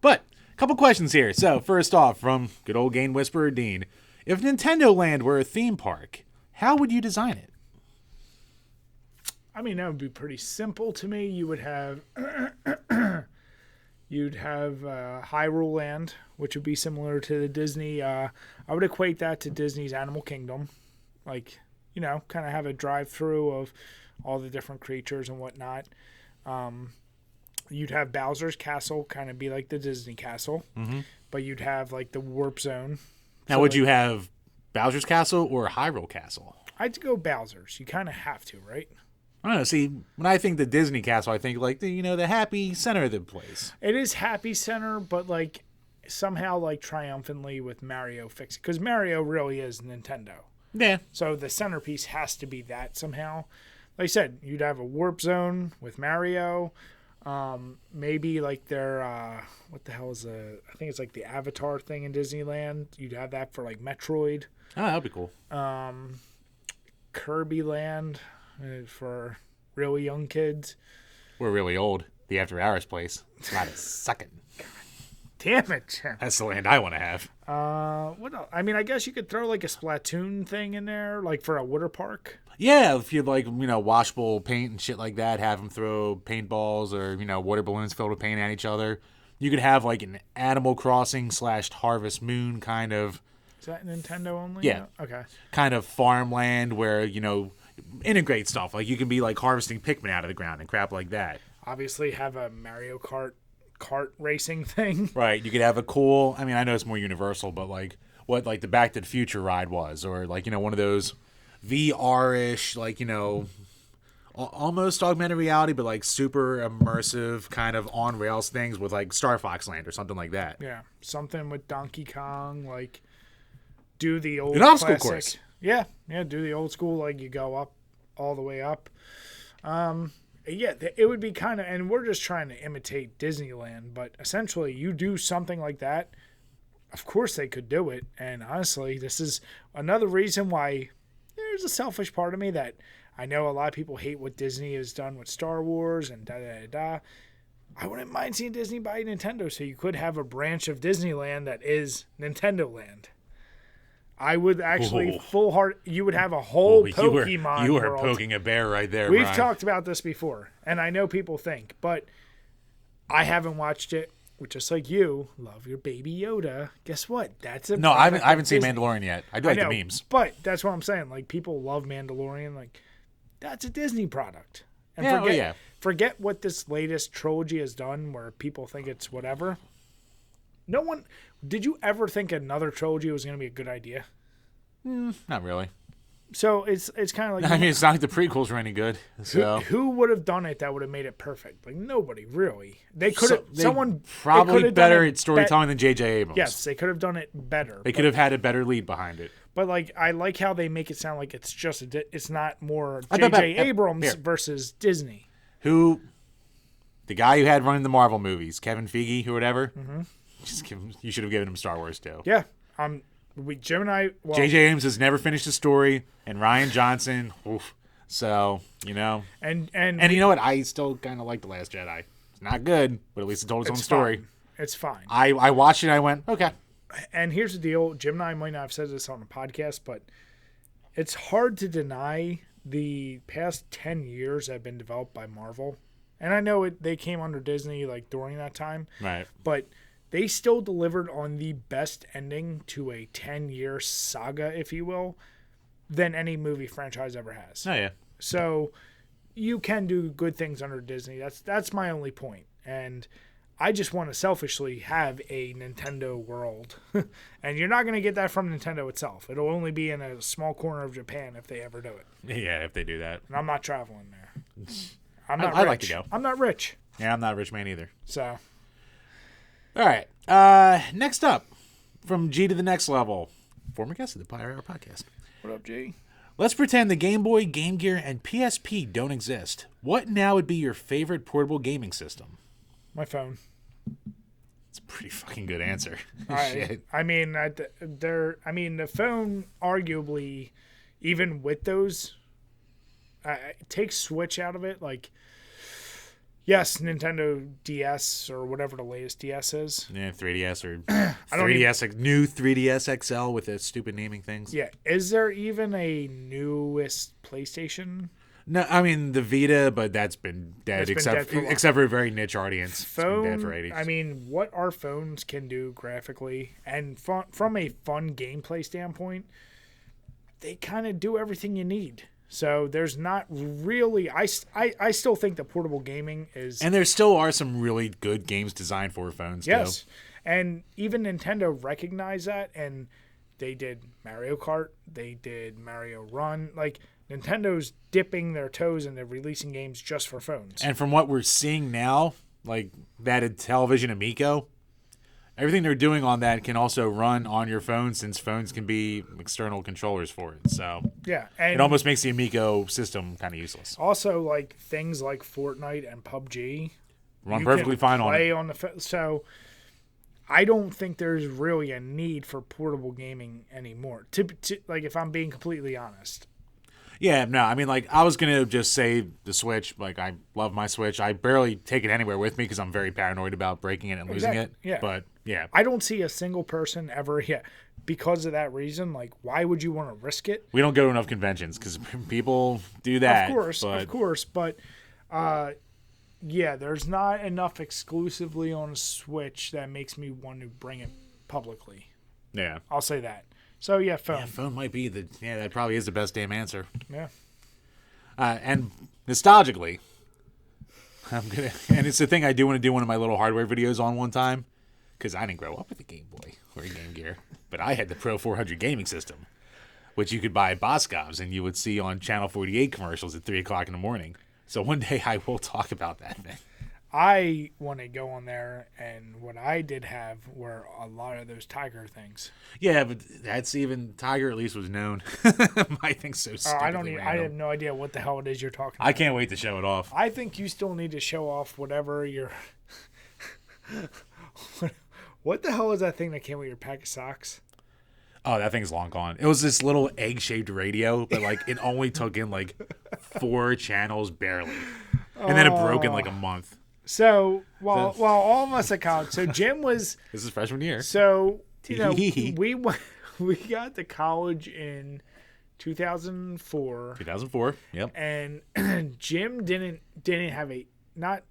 But a couple questions here. So first off, from good old Game Whisperer Dean, if Nintendo Land were a theme park, how would you design it? I mean, that would be pretty simple to me. You would have Hyrule Land, which would be similar to the Disney. I would equate that to Disney's Animal Kingdom, like kind of have a drive-through of all the different creatures and whatnot. You'd have Bowser's Castle, kind of be like the Disney Castle, but you'd have like the Warp Zone. Now, would you have Bowser's Castle or Hyrule Castle? I'd go Bowser's. You kind of have to, right? I don't know. See, when I think the Disney Castle, I think like the happy center of the place. It is happy center, but like somehow like triumphantly with Mario fixed, because Mario really is Nintendo. Yeah. So the centerpiece has to be that somehow. Like I said, you'd have a Warp Zone with Mario. Maybe like their what the hell is I think it's like the Avatar thing in Disneyland. You'd have that for like Metroid. Oh, that'd be cool. Kirby Land for really young kids. We're really old. The After Hours place. It's not a second. Damn it, Jim. That's the land I want to have. What else? I mean, I guess you could throw like a Splatoon thing in there, like for a water park. Yeah, if you'd like, washable paint and shit like that, have them throw paintballs or, water balloons filled with paint at each other. You could have like an Animal Crossing / Harvest Moon kind of. Is that Nintendo only? Yeah. Okay. Kind of farmland where, integrate stuff. Like you can be like harvesting Pikmin out of the ground and crap like that. Obviously have a Mario Kart racing thing. Right. You could have a cool, I mean, I know it's more universal, but like what like the Back to the Future ride was, or like, one of those VR-ish, like, almost augmented reality, but like super immersive kind of on rails things with like Star Fox Land or something like that. Yeah. Something with Donkey Kong, like do the old an obstacle course. Yeah. Yeah. Do the old school, like you go up all the way up. Yeah, it would be kind of, and we're just trying to imitate Disneyland, but essentially you do something like that, of course they could do it. And honestly, this is another reason why there's a selfish part of me that I know a lot of people hate what Disney has done with Star Wars and da-da-da-da. I wouldn't mind seeing Disney buy Nintendo, so you could have a branch of Disneyland that is Nintendo Land. I would actually you would have a whole Pokemon You are world. poking a bear right there, We've Brian. talked about this before, and I know people think, but I haven't watched it. Just like you, love your Baby Yoda. Guess what? That's a No, I haven't seen Disney. Mandalorian yet. I do like the memes. But that's what I'm saying. Like, people love Mandalorian. Like, that's a Disney product. And forget what this latest trilogy has done where people think it's whatever. No one... Did you ever think another trilogy was going to be a good idea? Not really. So it's kind of like... I mean, it's not like the prequels were any good. So Who would have done it that would have made it perfect? Like, nobody, really. They could have... someone probably better at storytelling than J.J. Abrams. Yes, they could have done it better. They could have had a better lead behind it. But, like, I like how they make it sound like it's just... it's not more J.J. Abrams versus Disney. The guy who had running the Marvel movies, Kevin Feige or whatever, you should have given him Star Wars too. Yeah. Jim and I... Well, J.J. Abrams has never finished a story, and Rian Johnson, oof. So, you know. And you know what? I still kind of like The Last Jedi. It's not good, but at least it told its own story. Fine. It's fine. I watched it and I went, okay. And here's the deal. Jim and I might not have said this on the podcast, but it's hard to deny the past 10 years have been developed by Marvel. And I know they came under Disney like during that time. Right. But they still delivered on the best ending to a 10-year saga, if you will, than any movie franchise ever has. Oh, yeah. So you can do good things under Disney. That's my only point. And I just want to selfishly have a Nintendo world. And you're not going to get that from Nintendo itself. It'll only be in a small corner of Japan if they ever do it. Yeah, if they do that. And I'm not traveling there. I'm not rich. I'd like to go. I'm not rich. Yeah, I'm not a rich man either. So. All right. Next up, from G to the Next Level, former guest of the Pirate Hour podcast. What up, G? Let's pretend the Game Boy, Game Gear, and PSP don't exist. What now would be your favorite portable gaming system? My phone. It's a pretty fucking good answer. Shit. I mean, the phone, arguably, even with those, take Switch out of it. Like, yes, Nintendo DS or whatever the latest DS is. Yeah, 3DS or 3DS, new 3DS XL with the stupid naming things. Yeah, is there even a newest PlayStation? No, I mean the Vita, but that's been dead, except for a very niche audience. Phone, it's been dead for 80s. I mean, what our phones can do graphically and from a fun gameplay standpoint, they kind of do everything you need. So there's not really... I still think that portable gaming is... And there still are some really good games designed for phones, yes. And even Nintendo recognized that, and they did Mario Kart, they did Mario Run. Like, Nintendo's dipping their toes into releasing games just for phones. And from what we're seeing now, like that television Amico, everything they're doing on that can also run on your phone since phones can be external controllers for it. So yeah, and it almost makes the Amico system kind of useless. Also, like things like Fortnite and PUBG run perfectly fine on it. So I don't think there's really a need for portable gaming anymore. To like, if I'm being completely honest. Yeah, no, I mean, like, I was going to just say the Switch. Like, I love my Switch. I barely take it anywhere with me because I'm very paranoid about breaking it and losing it. Yeah. But, yeah. I don't see a single person ever, because of that reason. Like, why would you want to risk it? We don't go to enough conventions because people do that. Of course. But, yeah, there's not enough exclusively on a Switch that makes me want to bring it publicly. Yeah. I'll say that. So, yeah, phone. Yeah, phone might be that probably is the best damn answer. Yeah. And nostalgically, and it's the thing I do want to do one of my little hardware videos on one time, because I didn't grow up with a Game Boy or a Game Gear, but I had the Pro 400 gaming system, which you could buy at Boscov's and you would see on Channel 48 commercials at 3 o'clock in the morning. So one day I will talk about that thing. I want to go on there, and what I did have were a lot of those Tiger things. Yeah, but that's even Tiger at least was known. My thing's so stupidly random. I have no idea what the hell it is you're talking about. I can't wait to show it off. I think you still need to show off whatever your... What the hell is that thing that came with your pack of socks? Oh, that thing's long gone. It was this little egg-shaped radio, but like it only took in like 4 channels barely, and then it broke in like a month. So while all of us at college, so Jim was. This is freshman year. So we got to college in 2004. 2004. Yep. And Jim didn't have a not.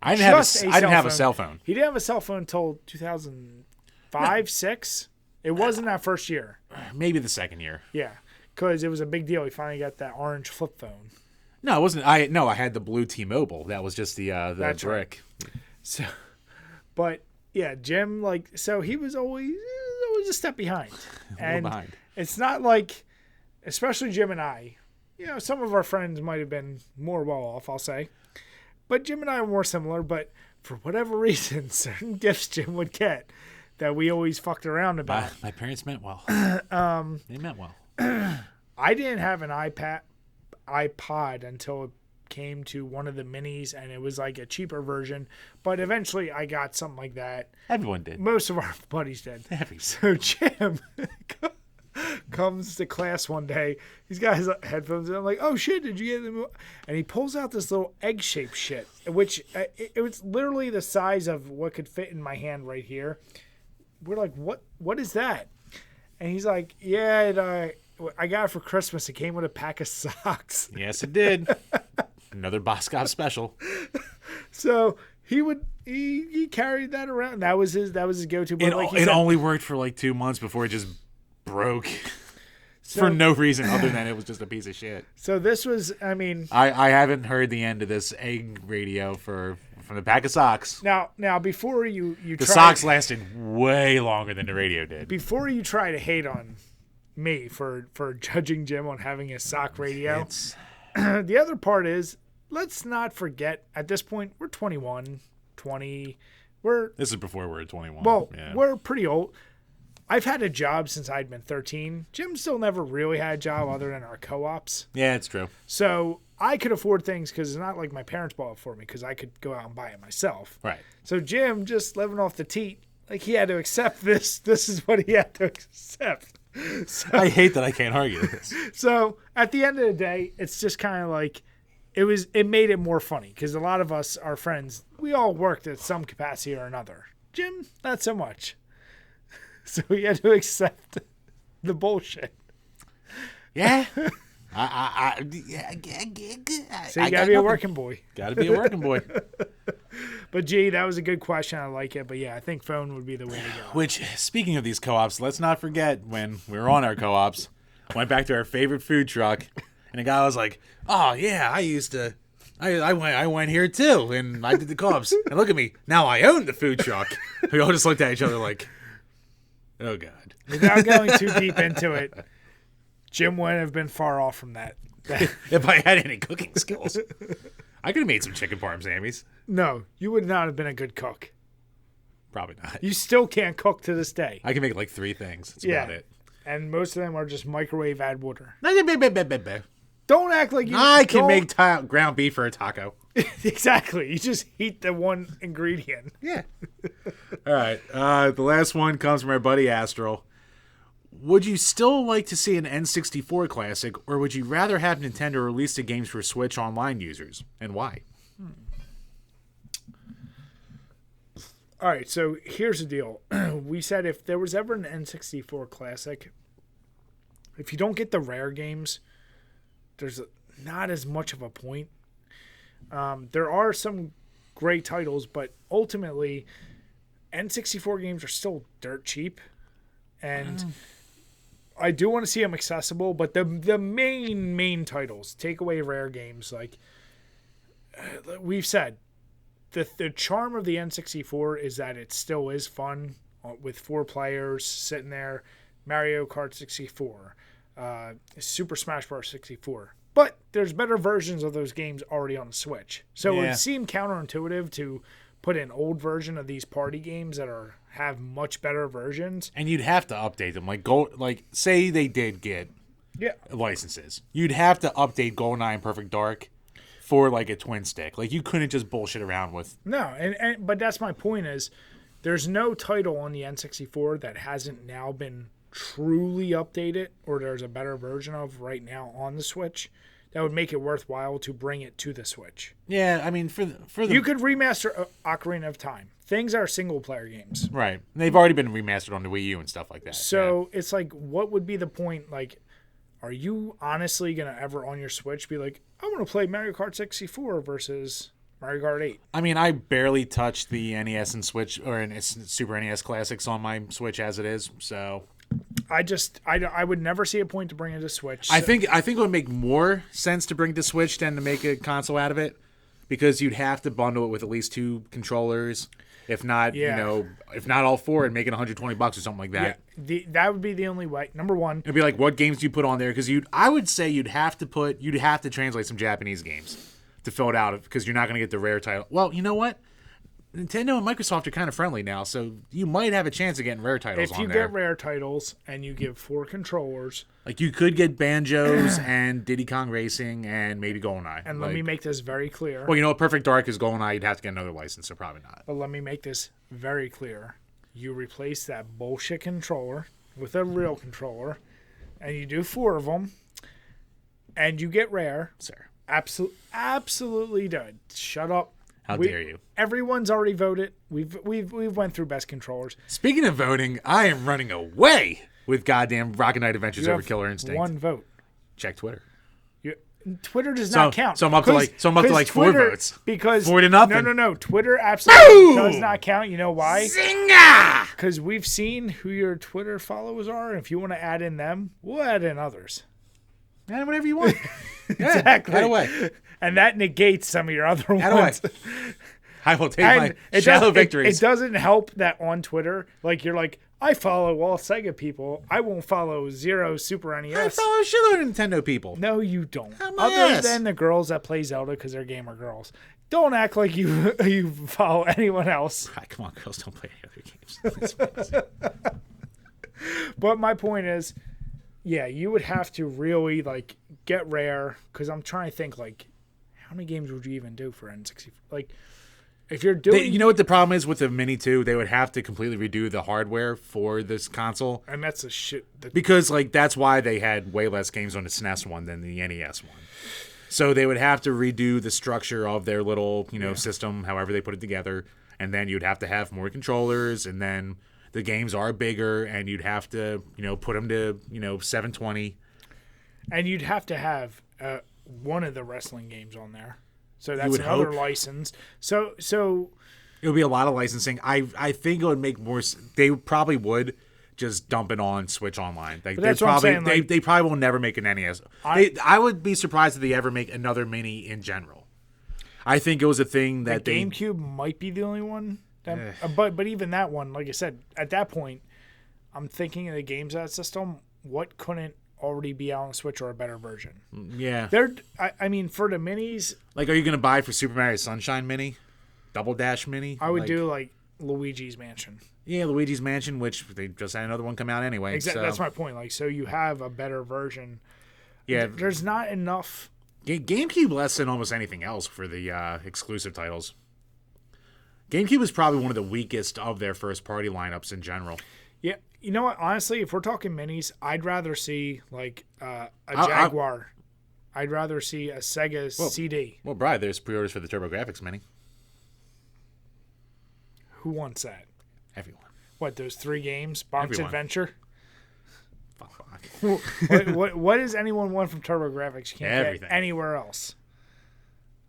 I didn't have a cell phone. He didn't have a cell phone until 2005, 6. It wasn't that first year. Maybe the second year. Yeah, because it was a big deal. He finally got that orange flip phone. No, it wasn't. I had the blue T-Mobile. That was just the That's brick. Right. So, but yeah, Jim so he was always a step behind. And behind. It's not like, especially Jim and I, some of our friends might have been more well off, I'll say. But Jim and I are more similar, but for whatever reason, certain gifts Jim would get that we always fucked around about. My parents meant well. They meant well. I didn't have an iPod until it came to one of the minis, and it was like a cheaper version. But eventually I got something like that. Everyone did. Most of our buddies did. Everyone. So Jim comes to class one day. He's got his headphones in. I'm like, oh shit, did you get them? And he pulls out this little egg-shaped shit, which it was literally the size of what could fit in my hand right here. We're like, what is that? And he's like, yeah, I got it for Christmas. It came with a pack of socks. Yes, it did. Another Boskov special. So he carried that around. That was his go-to. But it only worked for like 2 months before it just broke. For no reason other than it was just a piece of shit. So this was, I mean, I haven't heard the end of this egg radio from the pack of socks. Now before you the socks lasted way longer than the radio did. Before you try to hate on me for judging Jim on having a sock radio, the other part is, let's not forget, at this point we're 21, 20. This is before we were 21. Well, yeah. We're pretty old. I've had a job since I'd been 13. Jim still never really had a job other than our co-ops. Yeah, it's true. So I could afford things because it's not like my parents bought it for me, because I could go out and buy it myself. Right. So Jim, just living off the teat, like he had to accept this. This is what he had to accept. So, I hate that I can't argue this. So at the end of the day, it's just kind of like it made it more funny because a lot of us, our friends, we all worked at some capacity or another. Jim, not so much. So he had to accept the bullshit. Yeah. So you gotta be a working boy. Gotta be a working boy. But gee, that was a good question. I like it. But yeah, I think phone would be the way to go. Which, speaking of these co-ops, let's not forget when we were on our co-ops, went back to our favorite food truck, and a guy was like, "Oh yeah, I went here too, and I did the co-ops. And look at me, now I own the food truck." We all just looked at each other like, "Oh God." Without going too deep into it, Jim wouldn't have been far off from that. If I had any cooking skills, I could have made some chicken parm sammies. No, you would not have been a good cook. Probably not. You still can't cook to this day. I can make like 3 things. That's about it. And most of them are just microwave, add water. Don't Don't act like you. I can make ground beef for a taco. Exactly. You just heat the one ingredient. Yeah. All right. The last one comes from our buddy Astral. Would you still like to see an N64 classic, or would you rather have Nintendo release the games for Switch online users, and why? All right, so here's the deal. We said if there was ever an N64 classic, if you don't get the rare games, there's not as much of a point. There are some great titles, but ultimately, N64 games are still dirt cheap, and I do want to see them accessible. But the main titles, take away rare games, like we've said, the charm of the N64 is that it still is fun with 4 players sitting there. Mario Kart 64, Super Smash Bros. 64. But there's better versions of those games already on the Switch. So it would seem counterintuitive to put an old version of these party games that have much better versions. And you'd have to update them. Like say they did get licenses. You'd have to update GoldenEye and Perfect Dark for like a twin stick. Like you couldn't just bullshit around with. No, but that's my point is there's no title on the N64 that hasn't now been truly update it, or there's a better version of right now on the Switch, that would make it worthwhile to bring it to the Switch. Yeah, I mean, for the You could remaster Ocarina of Time. Things are single-player games. right. They've already been remastered on the Wii U and stuff like that. So it's like, what would be the point? Like, are you honestly going to ever on your Switch be like, I want to play Mario Kart 64 versus Mario Kart 8? I mean, I barely touched the NES and Switch or Super NES Classics on my Switch as it is, so I would never see a point to bring it to Switch. I think it would make more sense to bring to Switch than to make a console out of it, because you'd have to bundle it with at least 2 controllers, if not, if not all 4, and make it $120 or something like that. Yeah, that would be the only way. Number one, it'd be like, what games do you put on there? Because I would say you'd have to translate some Japanese games to fill it out, because you're not going to get the rare title. Well, you know what? Nintendo and Microsoft are kind of friendly now, so you might have a chance of getting rare titles on there. If you get rare titles and you give 4 controllers. Like, you could get Banjos and Diddy Kong Racing and maybe GoldenEye. And let me make this very clear. Well, you know, Perfect Dark is GoldenEye. You'd have to get another license, so probably not. But let me make this very clear. You replace that bullshit controller with a real controller, and you do 4 of them, and you get rare. Sir. Absolutely done. Shut up. How dare you? Everyone's already voted. We've went through best controllers. Speaking of voting, I am running away with goddamn Rocket Knight Adventures over Killer Instinct. 1 vote. Check Twitter. Twitter does not count. So I'm up to like 4 votes. Because 4-0. No. Twitter absolutely does not count. You know why? Zinga! Because we've seen who your Twitter followers are. And if you want to add in them, we'll add in others. Add whatever you want. Exactly. Add away. And that negates some of your other Add ones. away. I will take my shallow victories. It doesn't help that on Twitter, like, you're like, I follow all Sega people. I won't follow 0 Super NES. I follow a shitload of Nintendo people. No, you don't. Other than the girls that play Zelda because they're gamer girls. Don't act like you follow anyone else. Right, come on, girls, don't play any other games. But my point is, yeah, you would have to really, like, get rare, because I'm trying to think, like, how many games would you even do for N64? Like, if you're doing... you know what the problem is with the Mini 2? They would have to completely redo the hardware for this console. And that's a shit... Because, like, that's why they had way less games on the SNES one than the NES one. So they would have to redo the structure of their little, system, however they put it together. And then you'd have to have more controllers, and then the games are bigger, and you'd have to, put them to, 720. And you'd have to have one of the wrestling games on there. So that's another license. So it would be a lot of licensing. I think it would make more. They probably would just dump it on Switch Online. Like, that's what I'm saying. They probably will never make an NES. I would be surprised if they ever make another Mini in general. I think it was a thing that the GameCube might be the only one. But even that one, like I said, at that point, I'm thinking of the games that system. What couldn't already be out on Switch or a better version? Yeah. I mean, for the minis... Like, are you going to buy for Super Mario Sunshine Mini? Double Dash Mini? I would do, like, Luigi's Mansion. Yeah, Luigi's Mansion, which they just had another one come out anyway. Exactly. So. That's my point. Like, so you have a better version. Yeah. There's not enough... GameCube less than almost anything else for the exclusive titles. GameCube is probably one of the weakest of their first-party lineups in general. Yeah. You know what? Honestly, if we're talking minis, I'd rather see, like, a Jaguar. I'd rather see a Sega CD. Well, Brian, there's pre-orders for the TurboGrafx Mini. Who wants that? Everyone. What, those 3 games? Bonk's Adventure? Fuck. What does anyone want from TurboGrafx? You can't get anywhere else.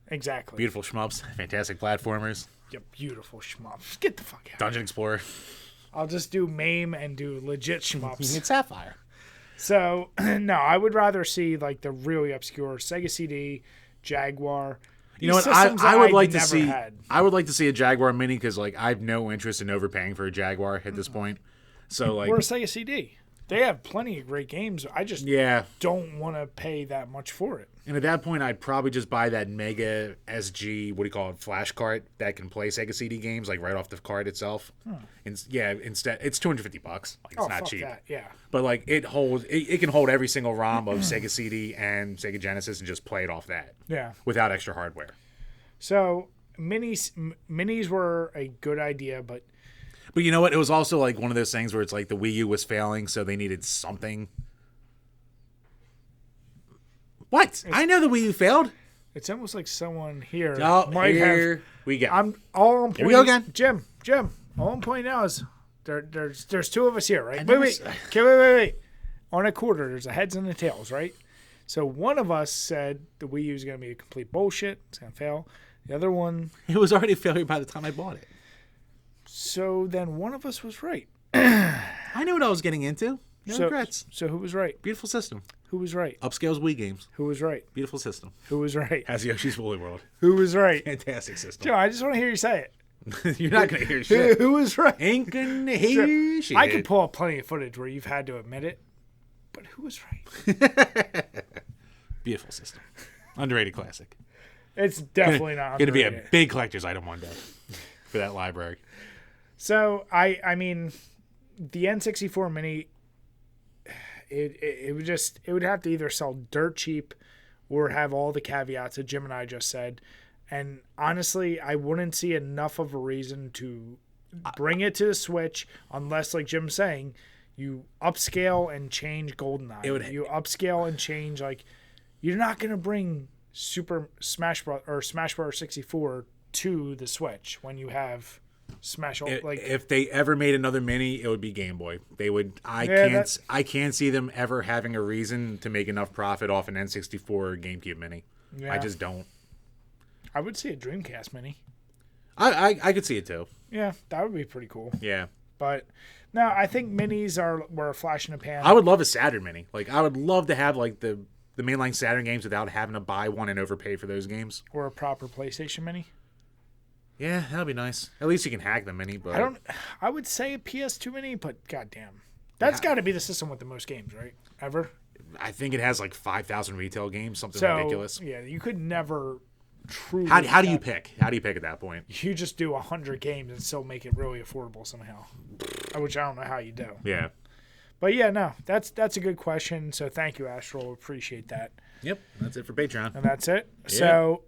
Exactly. Beautiful shmups. Fantastic platformers. Yeah, beautiful shmups. Get the fuck out. Dungeon Explorer. I'll just do MAME and do legit shmups. It's Sapphire. So, no, I would rather see, like, the really obscure Sega CD, Jaguar. You know what? I would like to see. I would like to see a Jaguar Mini, because, like, I have no interest in overpaying for a Jaguar at this point. So, like, or a Sega CD. They have plenty of great games. I just don't want to pay that much for it. And at that point, I'd probably just buy that Mega SG, flash cart that can play Sega CD games, like, right off the cart itself. Instead, it's $250. Like, it's not cheap. That, yeah. But, like, it can hold every single ROM of Sega CD and Sega Genesis and just play it off that. Yeah. Without extra hardware. So minis were a good idea, but But you know what? It was also like one of those things where it's like the Wii U was failing, so they needed something. What? I know the Wii U failed. It's almost like someone here Oh, might here have. we go. I'm Here we go again. Jim. All I'm pointing out is there's two of us here, right? Wait. Okay, wait. On a quarter, there's a heads and the tails, right? So one of us said the Wii U is going to be a complete bullshit. It's going to fail. The other one. It was already a failure by the time I bought it. So then one of us was right. I knew what I was getting into. No regrets. So who was right? Beautiful system. Who was right? Upscales Wii games. Who was right? Beautiful system. Who was right? Has Yoshi's Woolly World. Who was right? Fantastic system. Joe, I just want to hear you say it. You're not going to hear shit. Who was right? Ain't going to hear shit. I could pull up plenty of footage where you've had to admit it, but who was right? Beautiful system. Underrated classic. It's definitely not Going to be underrated. a big collector's item one day for that library. So, I mean, the N64 Mini, it would have to either sell dirt cheap or have all the caveats that Jim and I just said. And honestly, I wouldn't see enough of a reason to bring it to the Switch unless, like Jim's saying, you upscale and change GoldenEye. You upscale and change, like, you're not going to bring Super Smash Bros. Or Smash Bros. 64 to the Switch when you have Smash. If they ever made another mini, it would be Game Boy. They would. I can't see them ever having a reason to make enough profit off an N64 or GameCube mini. Yeah. I just don't. I would see a Dreamcast mini. I could see it too. Yeah, that would be pretty cool. Yeah. But no, I think minis were a flash in the pan. I would love a Saturn mini. Like, I would love to have like the mainline Saturn games without having to buy one and overpay for those games. Or a proper PlayStation mini. Yeah, that'd be nice. At least you can hack the mini, but I would say a PS2 mini, but goddamn. That's got to be the system with the most games, right? Ever? I think it has like 5,000 retail games, something ridiculous. Yeah, you could never truly. How do you pick? How do you pick at that point? You just do 100 games and still make it really affordable somehow, which I don't know how you do. Yeah. But yeah, no, that's a good question. So thank you, Astral. Appreciate that. Yep, that's it for Patreon. And that's it. Yeah. So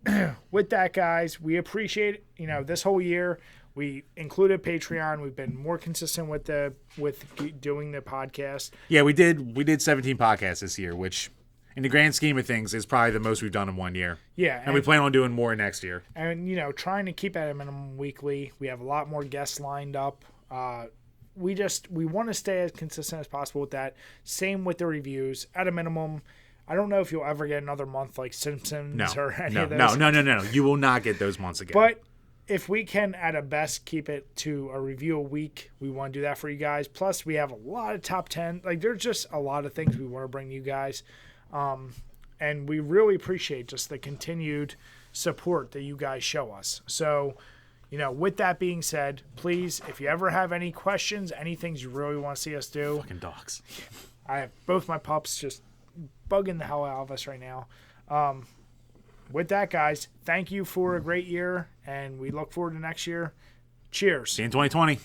with that, guys, we appreciate this whole year. We included Patreon. We've been more consistent with doing the podcast. Yeah, we did 17 podcasts this year, which in the grand scheme of things is probably the most we've done in 1 year. Yeah, and we plan on doing more next year. And trying to keep at a minimum weekly. We have a lot more guests lined up. We want to stay as consistent as possible with that. Same with the reviews. At a minimum, I don't know if you'll ever get another month like Simpsons or any of those. No. You will not get those months again. But if we can, at a best, keep it to a review a week, we want to do that for you guys. Plus, we have a lot of top 10. Like, there's just a lot of things we want to bring you guys. And we really appreciate just the continued support that you guys show us. So, with that being said, please, if you ever have any questions, any things you really want to see us do. Fucking dogs. I have both my pups just bugging the hell out of us right now. With that, guys, thank you for a great year, and we look forward to next year. Cheers. See you in 2020.